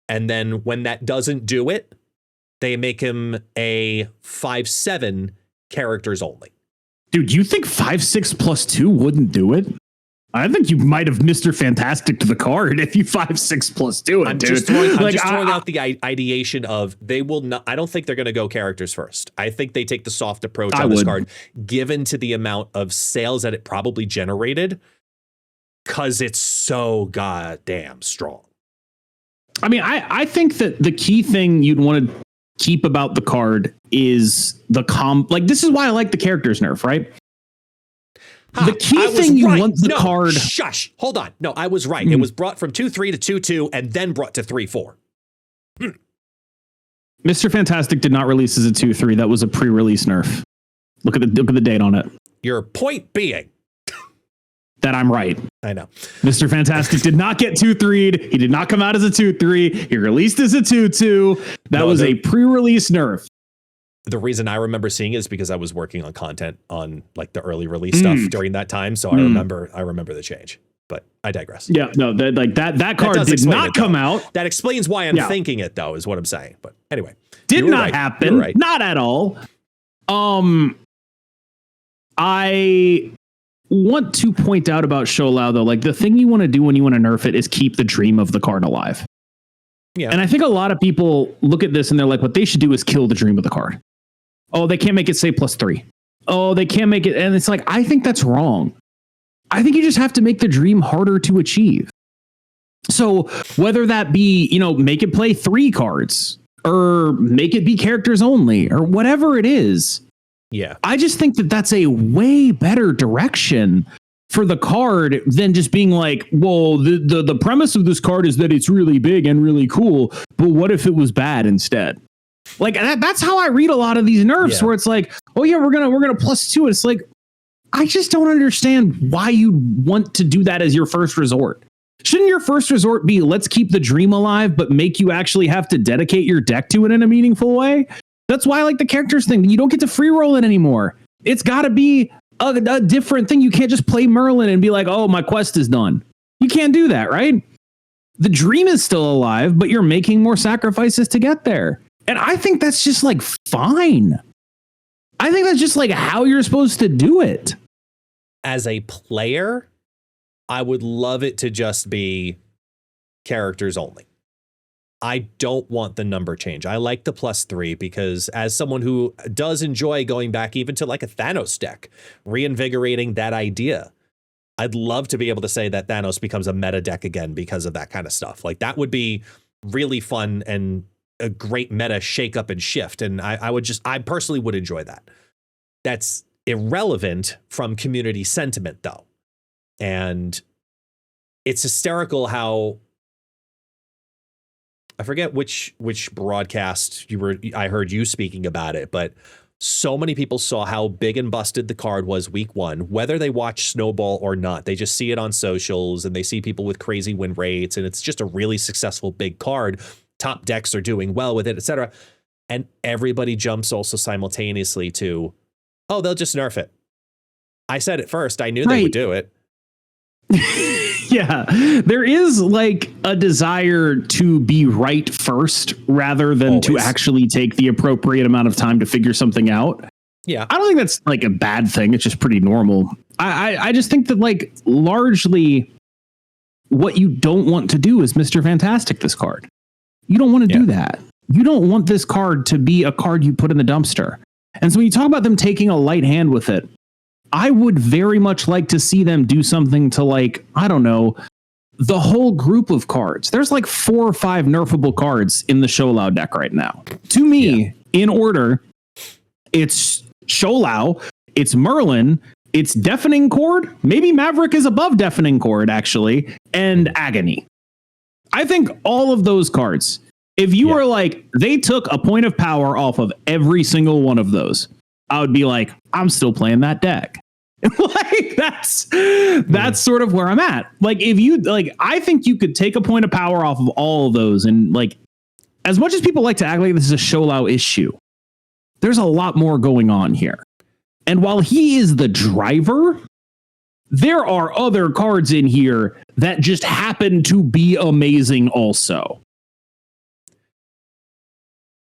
And then when that doesn't do it, they make him a 5/7 characters only. Dude, you think 5/6 plus 2 wouldn't do it? I think you might have Mr. Fantastic to the card if you 5/6 plus 2 it, I'm dude. just throwing out the ideation of they will not. I don't think they're going to go characters first. I think they take the soft approach on this card, given to the amount of sales that it probably generated, because it's so goddamn strong. I mean, I think that the key thing you'd want to keep about the card is the like this is why I like the characters nerf, right? The key thing you want the card. Shush. Hold on. No, I was right. It was brought from 2/3 to 2/2 and then brought to 3/4. Mr. Fantastic did not release as a 2/3. That was a pre-release nerf. Look at the date on it. Your point being. that I'm right. I know. Mr. Fantastic did not get 2-3'd. He did not come out as a 2-3. He released as a 2-2. That was a pre-release nerf. The reason I remember seeing it is because I was working on content on like the early release stuff during that time. So I remember the change, but I digress. Yeah, no, that card did not come out. That explains why I'm thinking it though, is what I'm saying. But anyway, did not happen. Right. Not at all. I want to point out about Show Lao though, like the thing you want to do when you want to nerf it is keep the dream of the card alive. Yeah. And I think a lot of people look at this and they're like, what they should do is kill the dream of the card. Oh, they can't make it say +3. Oh, they can't make it. And it's like, I think that's wrong. I think you just have to make the dream harder to achieve. So whether that be, make it play 3 cards or make it be characters only or whatever it is. Yeah. I just think that that's a way better direction for the card than just being like, well, the premise of this card is that it's really big and really cool. But what if it was bad instead? Like that's how I read a lot of these nerfs where it's like, oh yeah, we're gonna +2. It's like, I just don't understand why you want to do that as your first resort. Shouldn't your first resort be let's keep the dream alive, but make you actually have to dedicate your deck to it in a meaningful way? That's why I like the characters thing. You don't get to free roll it anymore. It's got to be a different thing. You can't just play Merlin and be like, oh, my quest is done. You can't do that, right? The dream is still alive, but you're making more sacrifices to get there. And I think that's just like fine. I think that's just like how you're supposed to do it. As a player, I would love it to just be characters only. I don't want the number change. I like the +3 because as someone who does enjoy going back even to like a Thanos deck, reinvigorating that idea, I'd love to be able to say that Thanos becomes a meta deck again because of that kind of stuff. Like that would be really fun and a great meta shake up and shift. And I personally would enjoy that. That's irrelevant from community sentiment though. And it's hysterical how I forget which broadcast I heard you speaking about it, but so many people saw how big and busted the card was week 1, whether they watch Snowball or not. They just see it on socials and they see people with crazy win rates and it's just a really successful big card. Top decks are doing well with it, etc. And everybody jumps also simultaneously to, oh, they'll just nerf it. I said it first. I knew they would do it. Yeah, there is like a desire to be right first rather than to actually take the appropriate amount of time to figure something out. Yeah, I don't think that's like a bad thing. It's just pretty normal. I just think that like largely what you don't want to do is Mr. Fantastic this card. You don't want to do that. You don't want this card to be a card you put in the dumpster. And so when you talk about them taking a light hand with it, I would very much like to see them do something to like, I don't know, the whole group of cards. There's like 4 or 5 nerfable cards in the Show Lao deck right now. To me, in order, it's Show Lao, it's Merlin, it's Deafening Chord, maybe Maverick is above Deafening Chord actually, and Agony. I think all of those cards, if you were like, they took a point of power off of every single one of those, I would be like, I'm still playing that deck. Like that's sort of where I'm at. Like if you like, I think you could take a point of power off of all of those. And like, as much as people like to act like this is a Show Lao issue, there's a lot more going on here. And while he is the driver, there are other cards in here that just happen to be amazing also.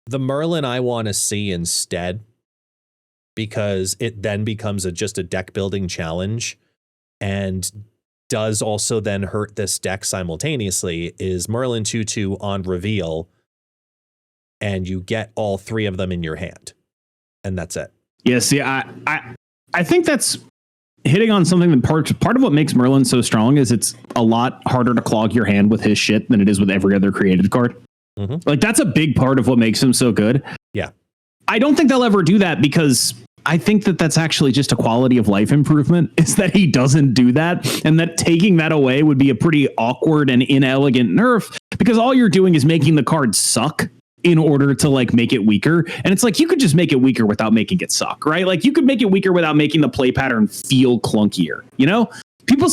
The Merlin I want to see instead, because it then becomes just a deck building challenge and does also then hurt this deck simultaneously, is Merlin 2/2 on reveal, and you get all 3 of them in your hand. And that's it. Yeah, see, I think that's hitting on something that part of what makes Merlin so strong is it's a lot harder to clog your hand with his shit than it is with every other created card. Mm-hmm. Like that's a big part of what makes him so good. Yeah. I don't think they'll ever do that because I think that that's actually just a quality of life improvement is that he doesn't do that, and that taking that away would be a pretty awkward and inelegant nerf because all you're doing is making the card suck in order to like make it weaker. And it's like, you could just make it weaker without making it suck, right? Like you could make it weaker without making the play pattern feel clunkier. You know,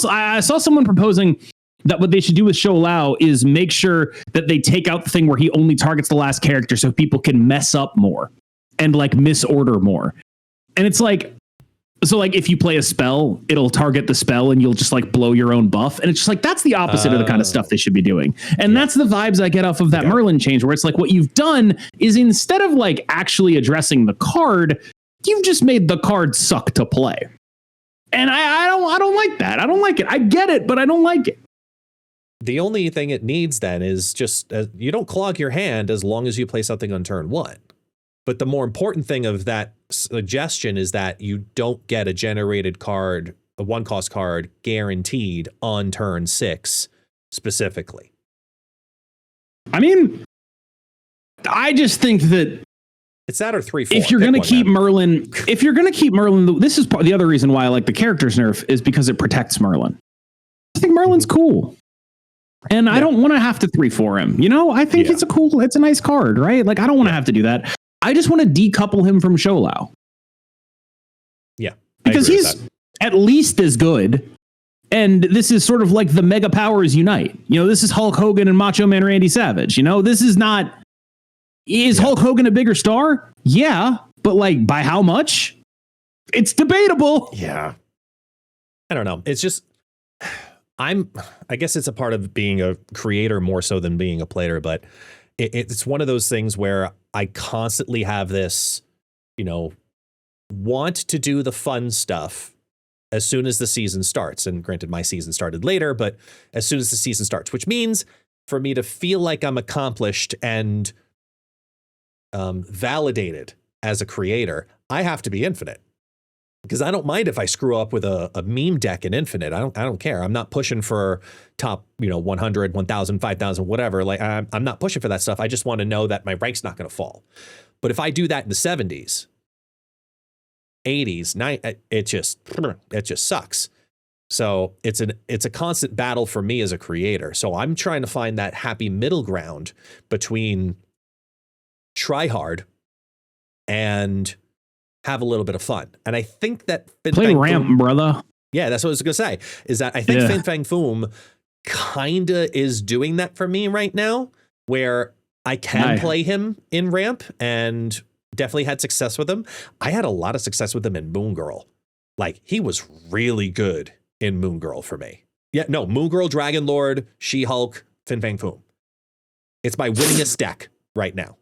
I saw someone proposing that what they should do with Shou Lao is make sure that they take out the thing where he only targets the last character so people can mess up more and like misorder more. And it's like, so like if you play a spell, it'll target the spell and you'll just like blow your own buff. And it's just like, that's the opposite of the kind of stuff they should be doing. And that's the vibes I get off of that Merlin change, where it's like what you've done is instead of like actually addressing the card, you've just made the card suck to play. And I don't like that. I don't like it. I get it, but I don't like it. The only thing it needs then is just you don't clog your hand as long as you play something on turn 1. But the more important thing of that suggestion is that you don't get a generated card, a 1-cost card, guaranteed on turn 6 specifically. I mean, I just think that it's that or 3/4. If you're going to keep Merlin, this is the other reason why I like the character's nerf is because it protects Merlin. I think Merlin's cool. And I don't want to have to 3/4 him. You know, I think it's a nice card, right? Like, I don't want to have to do that. I just want to decouple him from Shou Lao. Yeah. Because he's at least as good. And this is sort of like the mega powers unite. You know, this is Hulk Hogan and Macho Man Randy Savage. You know, this is not. Is Hulk Hogan a bigger star? Yeah. But like, by how much? It's debatable. Yeah. I don't know. It's just. I guess it's a part of being a creator more so than being a player, but it's one of those things where I constantly have this, you know, want to do the fun stuff as soon as the season starts. And granted, my season started later, but as soon as the season starts, which means for me to feel like I'm accomplished and validated as a creator, I have to be infinite. Because I don't mind if I screw up with a meme deck in Infinite. I don't care. I'm not pushing for top, 100, 1,000, 5,000, whatever. Like I'm not pushing for that stuff. I just want to know that my rank's not going to fall. But if I do that in the 70s, 80s, it just sucks. So it's a constant battle for me as a creator. So I'm trying to find that happy middle ground between try hard and have a little bit of fun. And I think that play ramp, brother. Yeah, that's what I was going to say, is that I think Fin Fang Foom kind of is doing that for me right now, where I can play him in ramp and definitely had success with him. I had a lot of success with him in Moon Girl. Like, he was really good in Moon Girl for me. Yeah, no, Moon Girl, Dragon Lord, She-Hulk, Fin Fang Foom. It's my winningest deck right now.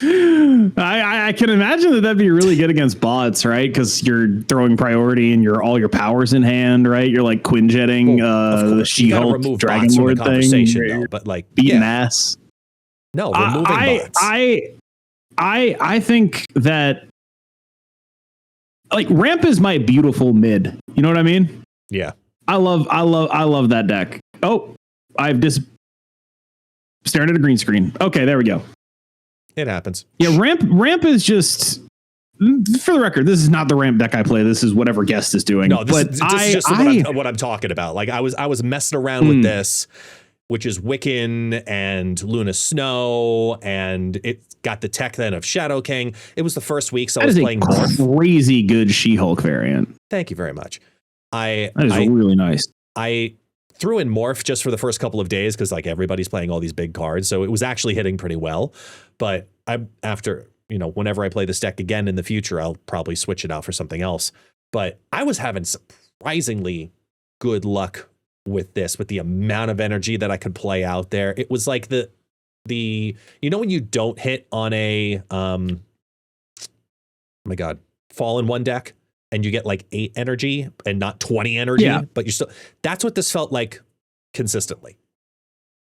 I can imagine that'd be really good against bots, right? Because you're throwing priority and all your powers in hand, right? You're like Quinjetting the She-Hulk Dragon Lord thing, though, but like beating ass. No, removing bots. I think that like ramp is my beautiful mid. You know what I mean? Yeah. I love that deck. Oh, I've staring at a green screen. Okay, there we go. It happens. Yeah, ramp is just, for the record, this is not the ramp deck I play. This is whatever guest is doing. No, this is just what I'm talking about. Like I was messing around with this, which is Wiccan and Luna Snow, and it got the tech then of Shadow King. It was the first week, so I was playing Morph. Crazy good She-Hulk variant. Thank you very much. That is really nice. I threw in Morph just for the first couple of days because like everybody's playing all these big cards, so it was actually hitting pretty well. But after, whenever I play this deck again in the future, I'll probably switch it out for something else. But I was having surprisingly good luck with this, with the amount of energy that I could play out there. It was like the when you don't hit on a oh my god, fall in one deck and you get like 8 energy and not 20 energy, but you still, that's what this felt like consistently.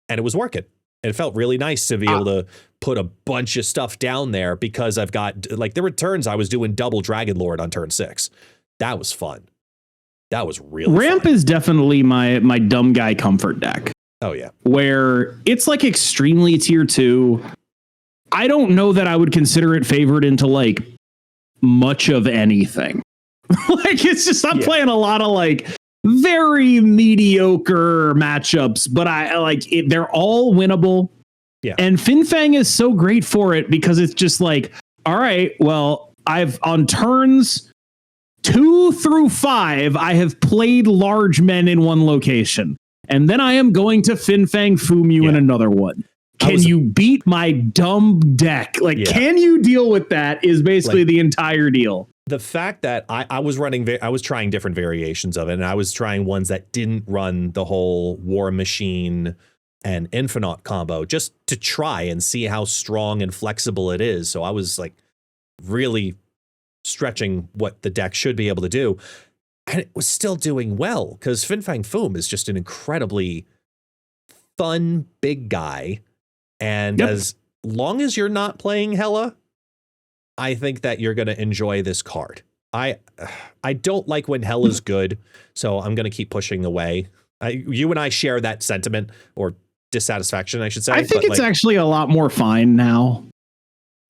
And it was working. And it felt really nice to be able to put a bunch of stuff down there because I've got, like, there were turns I was doing double Dragon Lord on turn 6. That was fun. That was really Ramp fun. Is definitely my dumb guy comfort deck. Oh, yeah. Where it's like extremely tier 2. I don't know that I would consider it favored into like much of anything. Like, it's just, I'm playing a lot of like very mediocre matchups, but I like it. They're all winnable. Yeah. And Fin Fang is so great for it because it's just like, all right, well, I've on turns 2 through 5, I have played large men in one location. And then I am going to Fin Fang Foom you in another one. Can you beat my dumb deck? Like, can you deal with that is basically the entire deal. The fact that I was trying different variations of it, and I was trying ones that didn't run the whole War Machine and Infinite combo just to try and see how strong and flexible it is. So I was like really stretching what the deck should be able to do. And it was still doing well because Fin Fang Foom is just an incredibly fun big guy. And as long as you're not playing Hela, I think that you're going to enjoy this card. I don't like when Hela's good, so I'm going to keep pushing away. You and I share that sentiment or dissatisfaction, I should say. I think it's actually a lot more fine now.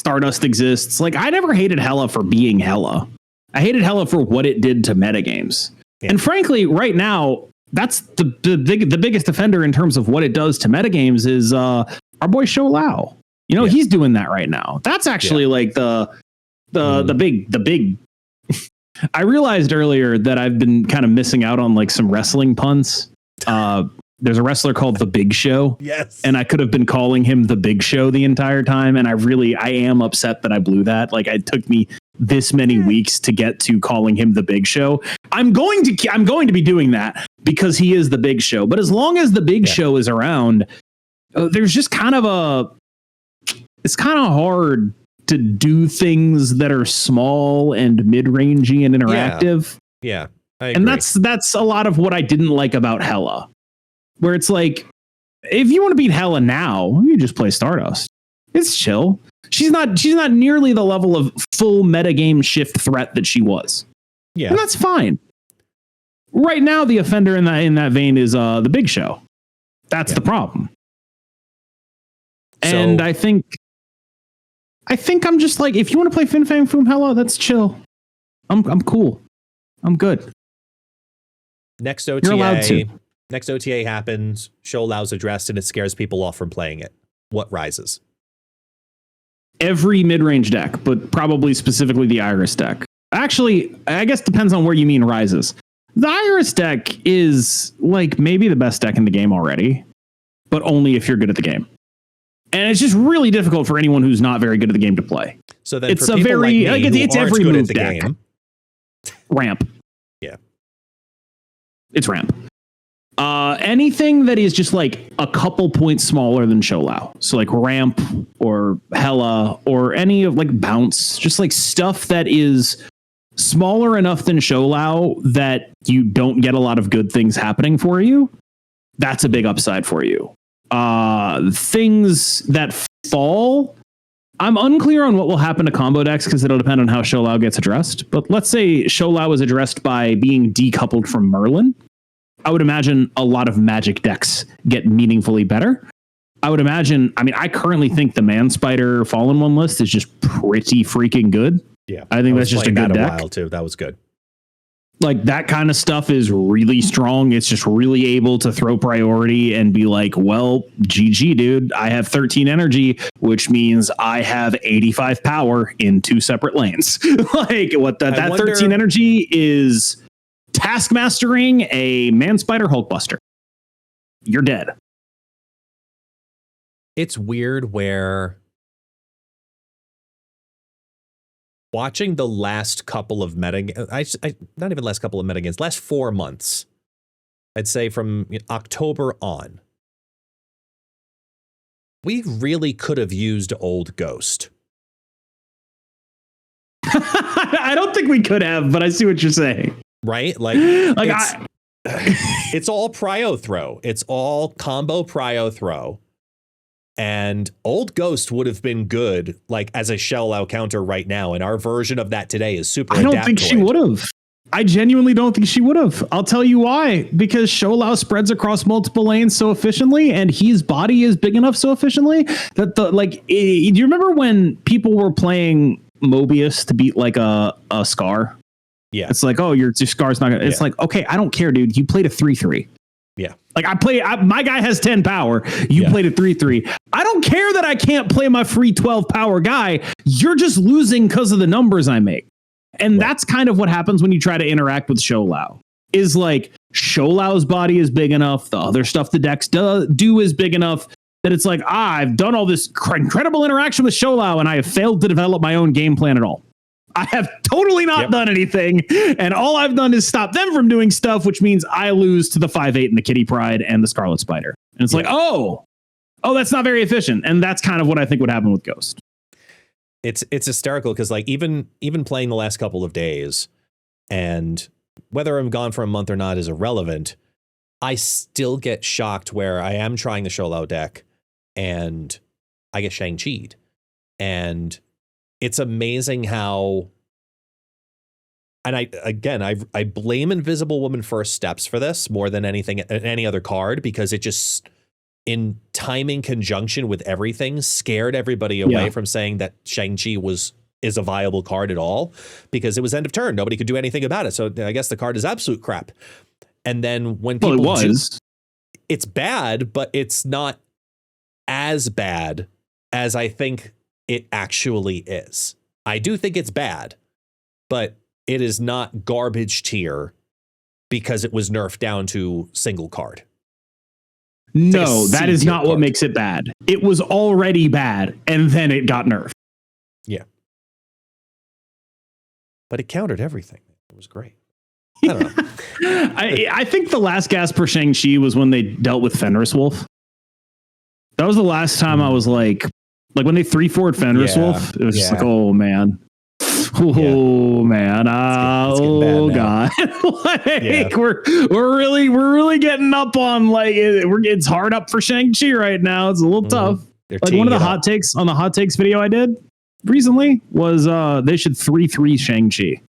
Stardust exists. Like, I never hated Hela for being Hela. I hated Hela for what it did to metagames. Yeah. And frankly, right now, that's the biggest offender in terms of what it does to metagames is our boy Shou Lao. You know, he's doing that right now. That's actually like the big. I realized earlier that I've been kind of missing out on like some wrestling puns. There's a wrestler called The Big Show. Yes. And I could have been calling him The Big Show the entire time. And I am upset that I blew that. Like, it took me this many weeks to get to calling him The Big Show. I'm going to be doing that because he is The Big Show. But as long as The Big Show is around, there's just it's kind of hard to do things that are small and mid-rangey and interactive. Yeah. I agree. And that's a lot of what I didn't like about Hela. Where it's like, if you want to beat Hela now, you just play Stardust. It's chill. She's not nearly the level of full metagame shift threat that she was. Yeah. And that's fine. Right now, the offender in that vein is The Big Show. That's the problem. And I think I'm just like, if you want to play Fin Fang Foom Hela, that's chill. I'm cool. I'm good. Next OTA. You're allowed to. Next OTA happens, Shou Lao's addressed, and it scares people off from playing it. What rises? Every mid-range deck, but probably specifically the Iris deck. Actually, I guess depends on where you mean rises. The Iris deck is like maybe the best deck in the game already, but only if you're good at the game. And it's just really difficult for anyone who's not very good at the game to play. So then it's for people like me it's every good move at the deck. Game. Ramp. Yeah. It's ramp. Anything that is just like a couple points smaller than Shou Lao. So like ramp or Hela or any of like bounce, just like stuff that is smaller enough than Shou Lao that you don't get a lot of good things happening for you. That's a big upside for you. Things that fall, I'm unclear on what will happen to combo decks because it'll depend on how Shou Lao gets addressed. But let's say Shou Lao is addressed by being decoupled from Merlin. I would imagine a lot of Magic decks get meaningfully better. I currently think the Man Spider Fallen One list is just pretty freaking good. Yeah. I think that's just a good deck. While too. That was good. Like that kind of stuff is really strong. It's just really able to throw priority and be like, well, GG, dude. I have 13 energy, which means I have 85 power in 2 separate lanes. Like what that 13 energy is taskmastering a Man Spider Hulkbuster. You're dead. It's weird where watching the last couple of not even last couple of metagames, last 4 months, I'd say from October on, we really could have used Old Ghost. I don't think we could have, but I see what you're saying. Right? Like it's all prio throw. It's all combo prio throw. And Old Ghost would have been good, like as a Shou Lao counter right now. And our version of that today is super. I don't think she would have. I genuinely don't think she would have. I'll tell you why. Because Shou Lao spreads across multiple lanes so efficiently, and his body is big enough so efficiently that do you remember when people were playing Mobius to beat like a Scar? Yeah. It's like, oh, your Scar's not gonna. It's like, okay, I don't care, dude. You played a 3/3. Yeah. Like my guy has 10 power. You played a 3/3. I don't care that I can't play my free 12 power guy. You're just losing because of the numbers I make. And that's kind of what happens when you try to interact with Sholau. Is like Sholau's body is big enough, the other stuff the decks do is big enough that it's like, I've done all this incredible interaction with Sholau and I have failed to develop my own game plan at all. I have totally not done anything, and all I've done is stop them from doing stuff, which means I lose to the 5/8 and the Kitty Pryde and the Scarlet Spider. And it's like, oh, that's not very efficient. And that's kind of what I think would happen with Ghost. It's hysterical because like even playing the last couple of days, and whether I'm gone for a month or not is irrelevant, I still get shocked where I am trying the Sholau deck and I get Shang-Chi'd. And it's amazing how, and I blame Invisible Woman First Steps for this more than any other card, because it just, in timing conjunction with everything, scared everybody away from saying that Shang-Chi is a viable card at all, because it was end of turn. Nobody could do anything about it. So I guess the card is absolute crap. And then when people it's bad, but it's not as bad as I think it actually is. I do think it's bad, but it is not garbage tier because it was nerfed down to single card. No, like that is not what makes it bad. It was already bad, and then it got nerfed. Yeah. But it countered everything. It was great. I don't know. I think the last gasp for Shang-Chi was when they dealt with Fenris Wolf. That was the last time I was like when they 3-4'd Fenris Wolf, it was just like, oh man. Oh man. Oh god. Like we're really getting up on like it's hard up for Shang-Chi right now. It's a little tough. Like one of the hot takes on the hot takes video I did recently was they should 3-3 Shang-Chi.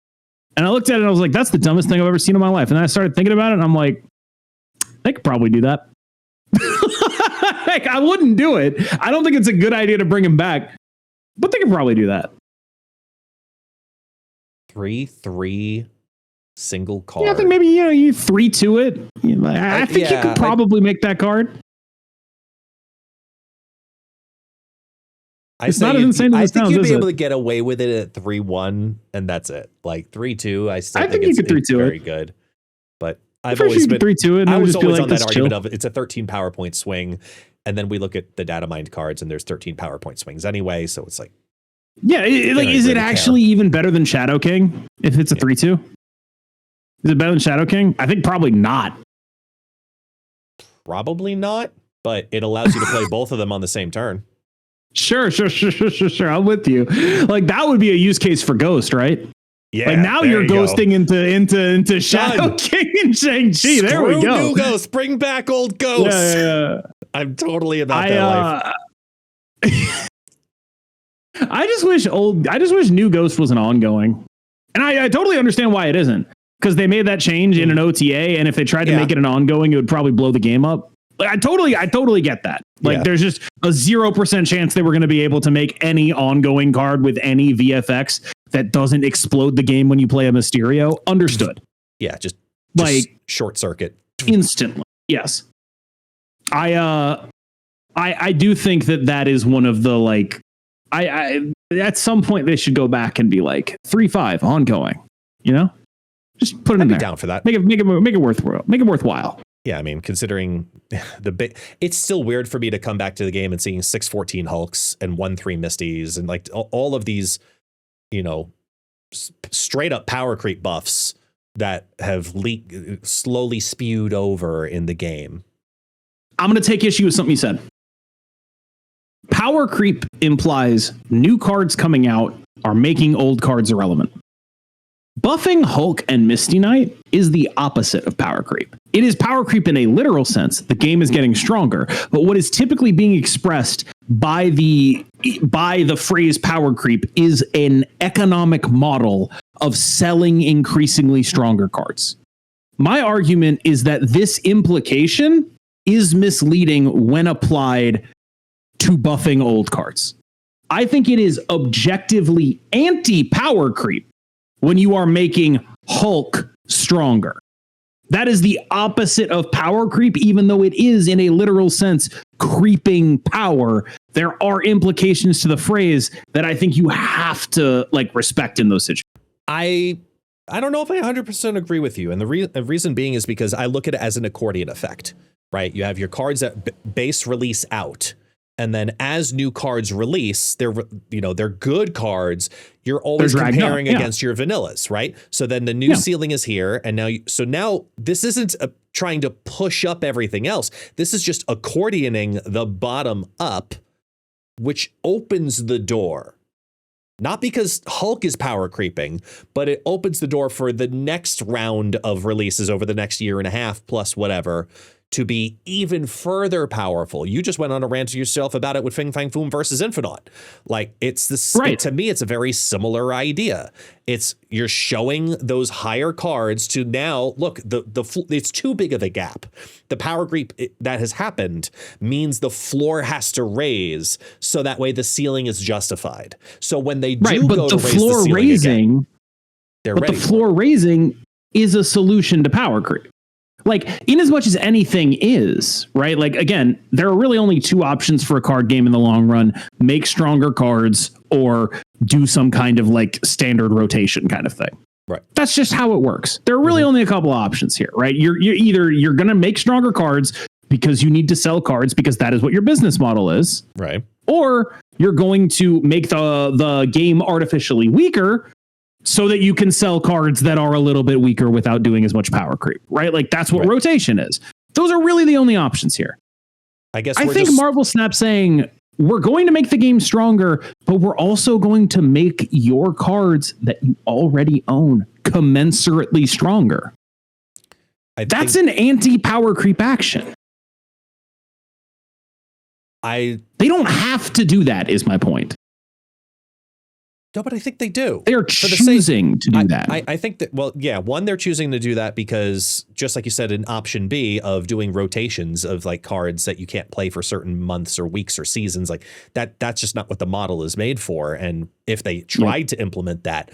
And I looked at it and I was like, that's the dumbest thing I've ever seen in my life. And then I started thinking about it and I'm like, they could probably do that. Like, I wouldn't do it. I don't think it's a good idea to bring him back, but they could probably do that. 3-3 single card. Yeah, I think maybe you 3-2 it. I think you could probably make that card. It's not as insane as it sounds. I think you'd be able to get away with it at 3-1, and that's it. Like 3-2, I think you could 3-2 very good. But I've always been 3-2 it. I was always on that argument of it's a 13 PowerPoint swing, and then we look at the data mined cards, and there's 13 PowerPoint swings anyway. So it's like, is it actually even better than Shadow King if it's a 3-2? Is it better than Shadow King? I think probably not. Probably not, but it allows you to play both of them on the same turn. Sure. I'm with you. Like that would be a use case for Ghost, right? Yeah. Like now you're ghosting into Shadow King and Shang-Chi. There we go. New Ghost. Bring back old Ghost. Yeah. I'm totally about that life. I just wish New Ghost was an ongoing. And I totally understand why it isn't. Because they made that change in an OTA, and if they tried to make it an ongoing, it would probably blow the game up. Like, I totally get that. Like, there's just a 0% chance they were going to be able to make any ongoing card with any VFX that doesn't explode the game when you play a Mysterio. Understood. Yeah, just like short circuit instantly. Yes. I do think that is one of the like. I at some point they should go back and be like 3-5 ongoing. You know, just put it in there. Down for that. Make it worthwhile. Yeah, I mean, considering it's still weird for me to come back to the game and seeing 6-14 Hulks and 1-3 Misties and like all of these, straight up power creep buffs that have slowly spewed over in the game. I'm going to take issue with something you said. Power creep implies new cards coming out are making old cards irrelevant. Buffing Hulk and Misty Knight is the opposite of power creep. It is power creep in a literal sense. The game is getting stronger, but what is typically being expressed by the phrase power creep is an economic model of selling increasingly stronger cards. My argument is that this implication is misleading when applied to buffing old cards. I think it is objectively anti-power creep when you are making Hulk stronger. That is the opposite of power creep, even though it is in a literal sense creeping power. There are implications to the phrase that I think you have to like respect in those situations. I don't know if I 100% agree with you. And the reason being is because I look at it as an accordion effect, right? You have your cards that base release out. And then as new cards release, they're good cards. You're always comparing against your vanillas, right? So then the new ceiling is here. And now this isn't trying to push up everything else. This is just accordioning the bottom up, which opens the door. Not because Hulk is power creeping, but it opens the door for the next round of releases over the next year and a half plus whatever to be even further powerful. You just went on a rant to yourself about it with Fing Fang Foom versus Infinite. Like to me, it's a very similar idea. You're showing those higher cards to now look, it's too big of a gap. The power creep that has happened means the floor has to raise so that way the ceiling is justified. So when they do go to raise the ceiling again, they're ready. But the floor raising is a solution to power creep. Like, in as much as anything is, right? Like, again, there are really only two options for a card game in the long run: make stronger cards or do some kind of like standard rotation kind of thing. Right. That's just how it works. There are really only a couple of options here, right? You're going to make stronger cards because you need to sell cards because that is what your business model is. Right. Or you're going to make the game artificially weaker so that you can sell cards that are a little bit weaker without doing as much power creep, right? Like that's what rotation is. Those are really the only options here. I think Marvel Snap saying we're going to make the game stronger, but we're also going to make your cards that you already own commensurately stronger. That's an anti-power creep action. They don't have to do that, is my point. No, but I think they do. They are choosing to do that. I think that, one, they're choosing to do that because, just like you said, in option B of doing rotations of like cards that you can't play for certain months or weeks or seasons, like that's just not what the model is made for. And if they tried to implement that,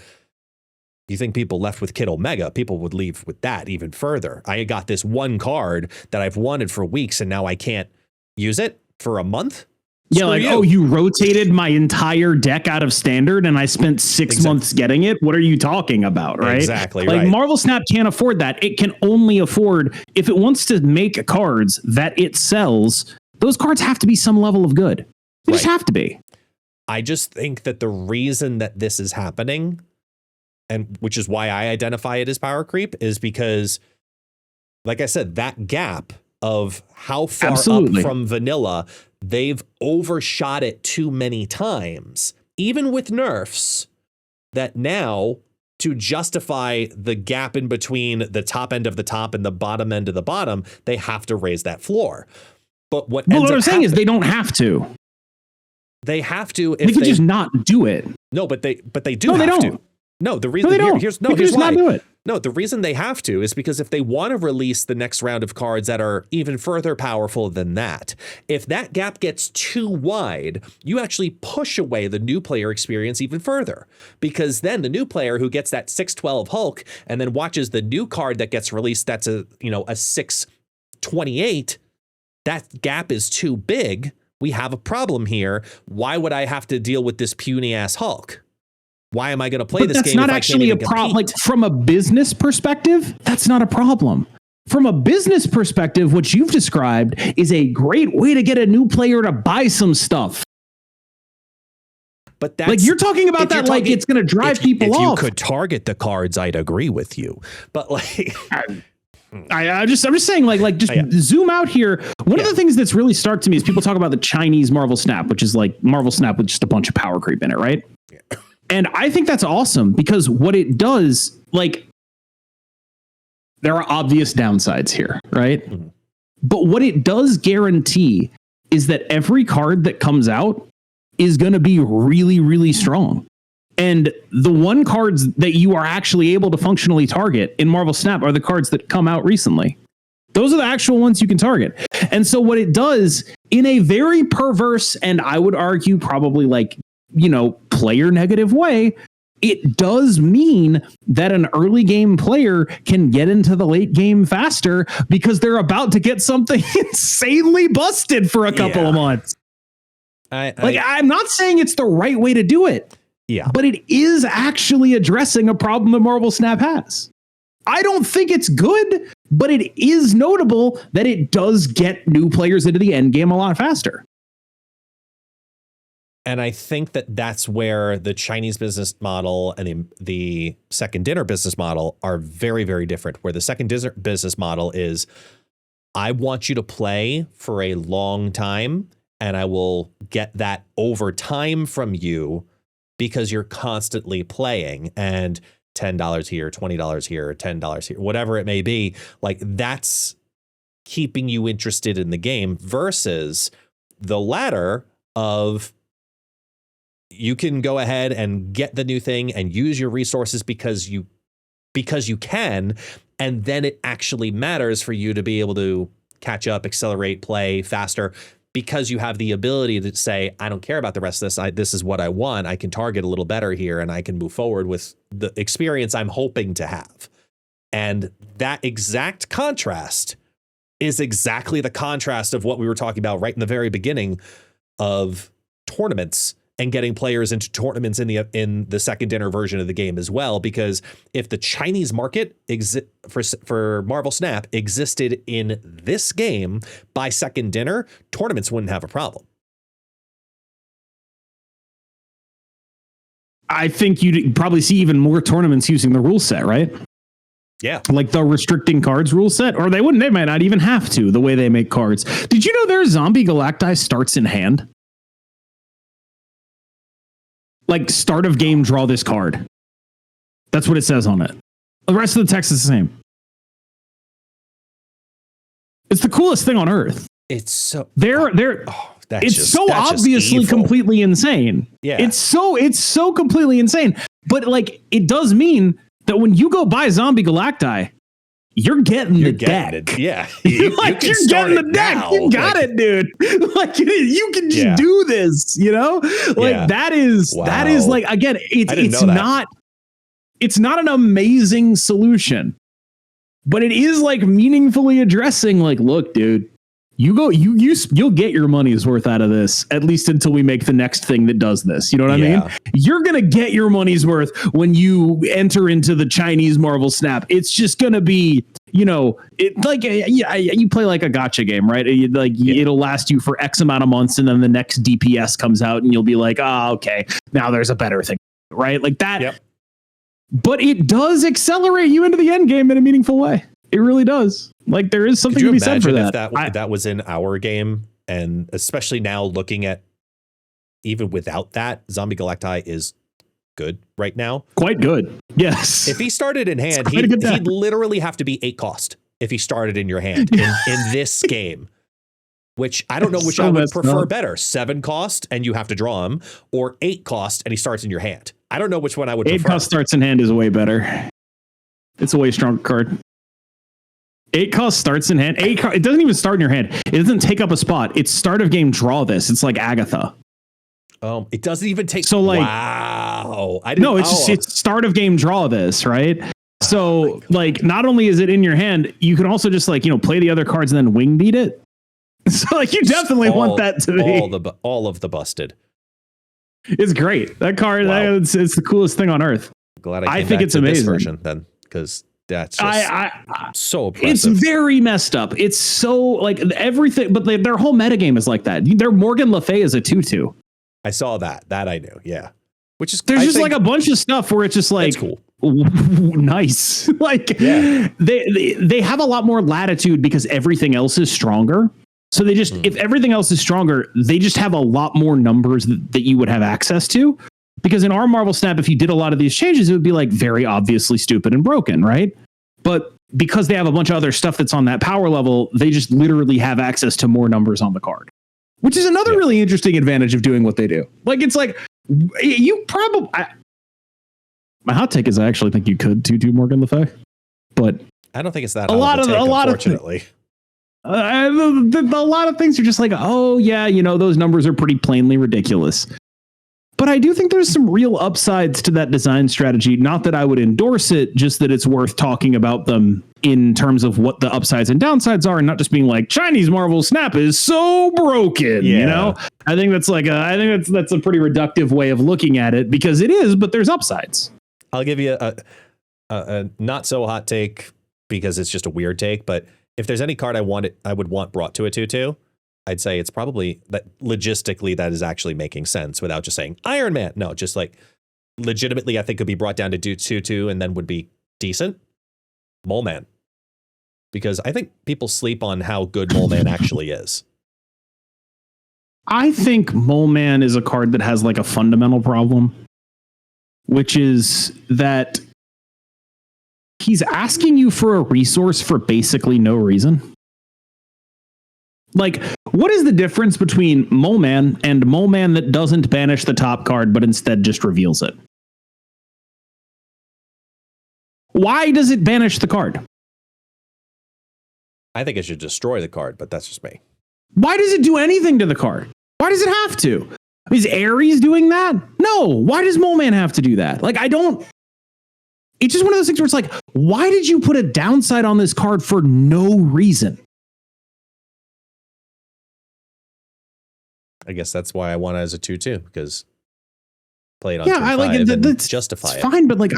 you think people left with Kid Omega, people would leave with that even further. I got this one card that I've wanted for weeks and now I can't use it for a month. Yeah, like, you rotated my entire deck out of standard and I spent 6 months getting it. What are you talking about, right? Exactly, like, Marvel Snap can't afford that. It can only afford, if it wants to make cards that it sells, those cards have to be some level of good. They just have to be. I just think that the reason that this is happening, and which is why I identify it as power creep, is because, like I said, that gap of how far up from vanilla they've overshot it too many times, even with nerfs, that now to justify the gap in between the top end of the top and the bottom end of the bottom, they have to raise that floor. But what I'm saying is they don't have to. They have to. If they could just not do it. No, but they do have to. No, the reason here's why. Not do it. No, the reason they have to is because if they want to release the next round of cards that are even further powerful than that, if that gap gets too wide, you actually push away the new player experience even further. Because then the new player who gets that 612 Hulk and then watches the new card that gets released that's a 628, that gap is too big. We have a problem here. Why would I have to deal with this puny ass Hulk? Why am I going to play this game? That's not actually a problem. Like, from a business perspective, that's not a problem. From a business perspective, what you've described is a great way to get a new player to buy some stuff. But that's, like, you're talking about that like it's going to drive people off. If you could target the cards, I'd agree with you. But like, I'm just saying, zoom out here. One of the things that's really stark to me is people talk about the Chinese Marvel Snap, which is like Marvel Snap with just a bunch of power creep in it, right? Yeah. And I think that's awesome because what it does, like, there are obvious downsides here, right? Mm-hmm. But what it does guarantee is that every card that comes out is going to be really, really strong. And the one cards that you are actually able to functionally target in Marvel Snap are the cards that come out recently. Those are the actual ones you can target. And so what it does in a very perverse, and I would argue probably like, player negative way, it does mean that an early game player can get into the late game faster because they're about to get something insanely busted for a couple of months. I'm not saying it's the right way to do it. Yeah. But it is actually addressing a problem that Marvel Snap has. I don't think it's good, but it is notable that it does get new players into the end game a lot faster. And I think that that's where the Chinese business model and the second dinner business model are very, very different. Where the second dinner business model is, I want you to play for a long time, and I will get that over time from you because you're constantly playing. And $10 here, $20 here, $10 here, whatever it may be, like that's keeping you interested in the game versus the latter of you can go ahead and get the new thing and use your resources because you can, and then it actually matters for you to be able to catch up, accelerate, play faster because you have the ability to say, I don't care about the rest of this. This is what I want. I can target a little better here and I can move forward with the experience I'm hoping to have. And that exact contrast is exactly the contrast of what we were talking about right in the very beginning of tournaments and getting players into tournaments in the second dinner version of the game as well. Because if the Chinese market for Marvel Snap existed in this game by second dinner, tournaments wouldn't have a problem. I think you'd probably see even more tournaments using the rule set, right? Yeah. Like the restricting cards rule set, or they might not even have to the way they make cards. Did you know their Zombie Galacti starts in hand? Like start of game, draw this card. That's what it says on it. The rest of the text is the same. It's the coolest thing on earth. It's so it's so obviously completely insane. Yeah. It's so completely insane. But like it does mean that when you go buy Zombie Galacti, you're getting the deck. Yeah. You're getting the deck. Now. You got it, dude. Like you can just do this, you know? Like that is like, again, it's not an amazing solution, but it is like meaningfully addressing like, look, dude, you'll get your money's worth out of this, at least until we make the next thing that does this. You know what I mean? You're going to get your money's worth when you enter into the Chinese Marvel Snap. It's just going to be, you play like a gacha game, right? It'll last you for X amount of months, and then the next DPS comes out and you'll be like, okay, now there's a better thing, right? Like that. Yep. But it does accelerate you into the end game in a meaningful way. It really does. Like there is something to be said for that. If that was in our game, and especially now looking at even without that, Zombie Galacti is good right now. Quite good. Yes. If he started in hand, he'd literally have to be 8 cost if he started in your hand in this game. Which I don't know which I would prefer better. 7 cost and you have to draw him, or 8 cost and he starts in your hand. I don't know which one I would prefer. 8 cost starts in hand is way better. It's a way stronger card. 8 cost starts in hand. It doesn't even start in your hand. It doesn't take up a spot. It's start of game, draw this. It's like Agatha. It doesn't even take. So like, wow. It's start of game, draw this, right? So like, not only is it in your hand, you can also just like, play the other cards and then wing beat it. So like, you definitely want that to be all of the busted. It's great. That card, it's the coolest thing on earth. Glad I think it's amazing. This version then, because that's just so oppressive. It's very messed up. It's so like everything, but their whole metagame is like that. Their Morgan Le Fay is a 2/2. I saw that. That I knew. Yeah. Which is there's like a bunch of stuff where it's just like cool. Nice. Like they have a lot more latitude because everything else is stronger. So they just if everything else is stronger, they just have a lot more numbers that you would have access to. Because in our Marvel Snap, if you did a lot of these changes, it would be like very obviously stupid and broken, right? But because they have a bunch of other stuff that's on that power level, they just literally have access to more numbers on the card, which is another really interesting advantage of doing what they do. Like, it's like you probably, my hot take is I actually think you could 2/2 Morgan Le Fay, but I don't think it's that a lot of unfortunately. A lot of things are just like, oh yeah, those numbers are pretty plainly ridiculous. But I do think there's some real upsides to that design strategy. Not that I would endorse it, just that it's worth talking about them in terms of what the upsides and downsides are, and not just being like Chinese Marvel Snap is so broken. Yeah. You know, I think that's that's a pretty reductive way of looking at it, because it is, but there's upsides. I'll give you a not so hot take, because it's just a weird take. But if there's any card I would want brought to a 2/2, I'd say it's probably that logistically that is actually making sense without just saying Iron Man. No, just like legitimately, I think could be brought down to 2/2 and then would be decent. Mole Man. Because I think people sleep on how good Mole Man actually is. I think Mole Man is a card that has like a fundamental problem, which is that he's asking you for a resource for basically no reason. Like, what is the difference between Mole Man and Mole Man that doesn't banish the top card, but instead just reveals it? Why does it banish the card? I think it should destroy the card, but that's just me. Why does it do anything to the card? Why does it have to? Is Ares doing that? No. Why does Mole Man have to do that? Like, it's just one of those things where it's like, why did you put a downside on this card for no reason? I guess that's why I want it as a 2/2, because play it on I like it. That's justify it. Fine, but like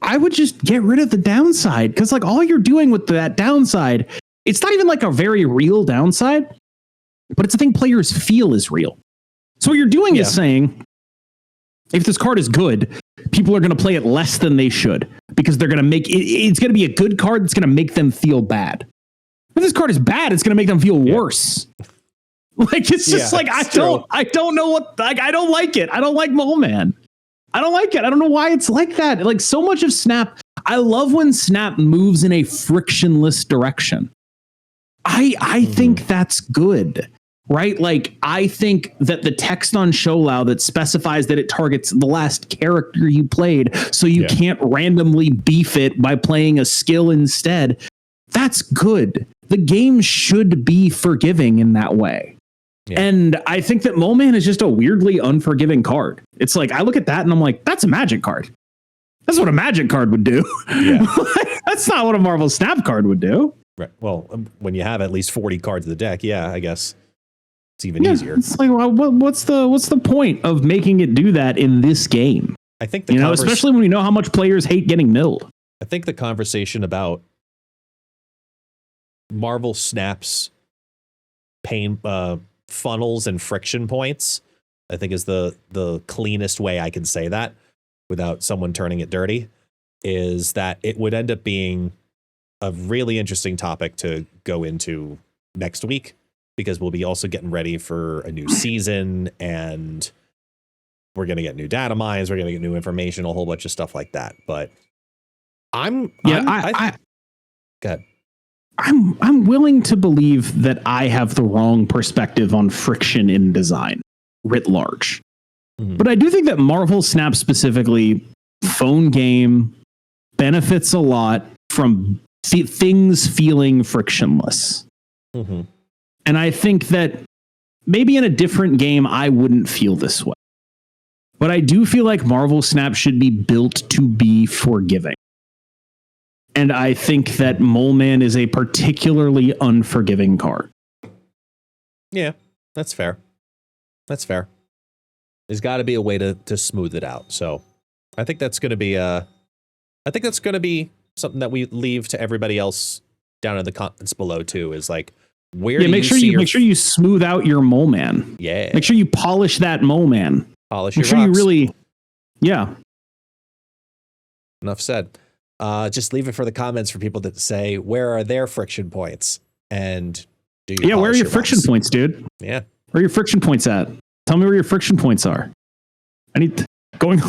I would just get rid of the downside, because like all you're doing with that downside, it's not even like a very real downside, but it's a thing players feel is real. So what you're doing is saying, if this card is good, people are going to play it less than they should, because they're going to make it. It's going to be a good card that's going to make them feel bad. If this card is bad, it's going to make them feel worse. Like, it's just like, I don't know what, like, I don't like it. I don't like Mole Man. I don't like it. I don't know why it's like that. Like, so much of Snap, I love when Snap moves in a frictionless direction. I think that's good, right? Like, I think that the text on Sholau that specifies that it targets the last character you played, so you can't randomly beef it by playing a skill instead, that's good. The game should be forgiving in that way. Yeah. And I think that Mole Man is just a weirdly unforgiving card. It's like, I look at that and I'm like, that's a Magic card. That's what a Magic card would do. Yeah. That's not what a Marvel Snap card would do. Right. Well, when you have at least 40 cards in the deck, I guess it's even easier. It's like, well, what's the point of making it do that in this game? I think especially when we know how much players hate getting milled. I think the conversation about Marvel Snap's funnels and friction points, I think is the cleanest way I can say that without someone turning it dirty, is that it would end up being a really interesting topic to go into next week, because we'll be also getting ready for a new season, and we're going to get new data mines, we're going to get new information, a whole bunch of stuff like that. But go ahead. I'm willing to believe that I have the wrong perspective on friction in design writ large. Mm-hmm. But I do think that Marvel Snap specifically, phone game, benefits a lot from things feeling frictionless. Mm-hmm. And I think that maybe in a different game, I wouldn't feel this way. But I do feel like Marvel Snap should be built to be forgiving. And I think that Mole Man is a particularly unforgiving card. Yeah, that's fair. That's fair. There's got to be a way to smooth it out. So I think that's going to be something that we leave to everybody else down in the comments below too. Is like, where do make sure you smooth out your Mole Man. Yeah. Make sure you polish that Mole Man. Polish your rocks. You really. Yeah. Enough said. Just leave it for the comments for people to say, where are their friction points? And do you where are your friction points, dude? Yeah. Where are your friction points at? Tell me where your friction points are. I'm going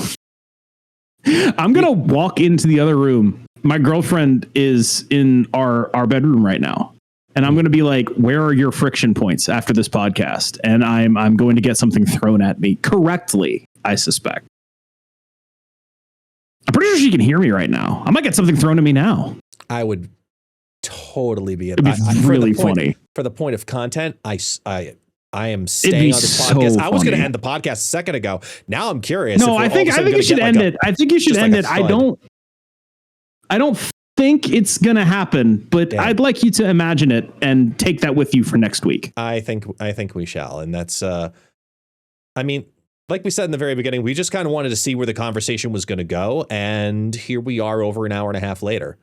to walk into the other room. My girlfriend is in our bedroom right now. And I'm going to be like, where are your friction points after this podcast? And I'm going to get something thrown at me correctly, I suspect. I'm pretty sure she can hear me right now. I might get something thrown at me now. I would totally be. It'd be really funny. For the point of content, I I am staying on this podcast. I was going to end the podcast a second ago. Now I'm curious. No, I think you should end it. I think you should end it. I don't think it's going to happen, but I'd like you to imagine it and take that with you for next week. I think we shall. And that's, I mean, like we said in the very beginning, we just kind of wanted to see where the conversation was going to go. And here we are over an hour and a half later.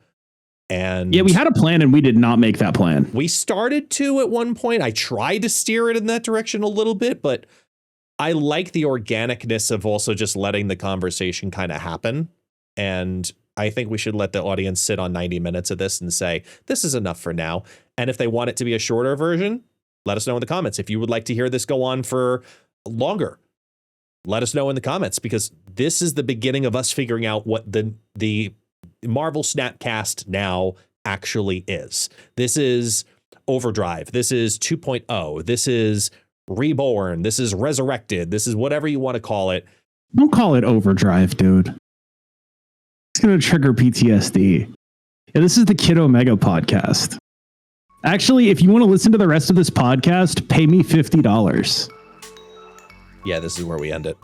And yeah, we had a plan and we did not make that plan. We started to at one point. I tried to steer it in that direction a little bit, but I like the organicness of also just letting the conversation kind of happen. And I think we should let the audience sit on 90 minutes of this and say, this is enough for now. And if they want it to be a shorter version, let us know in the comments. If you would like to hear this go on for longer, let us know in the comments, because this is the beginning of us figuring out what the Marvel Snapcast now actually is. This is Overdrive. This is 2.0. This is Reborn. This is Resurrected. This is whatever you want to call it. Don't call it Overdrive, dude. It's going to trigger PTSD. Yeah, this is the Kid Omega podcast. Actually, if you want to listen to the rest of this podcast, pay me $50. Yeah, this is where we end it.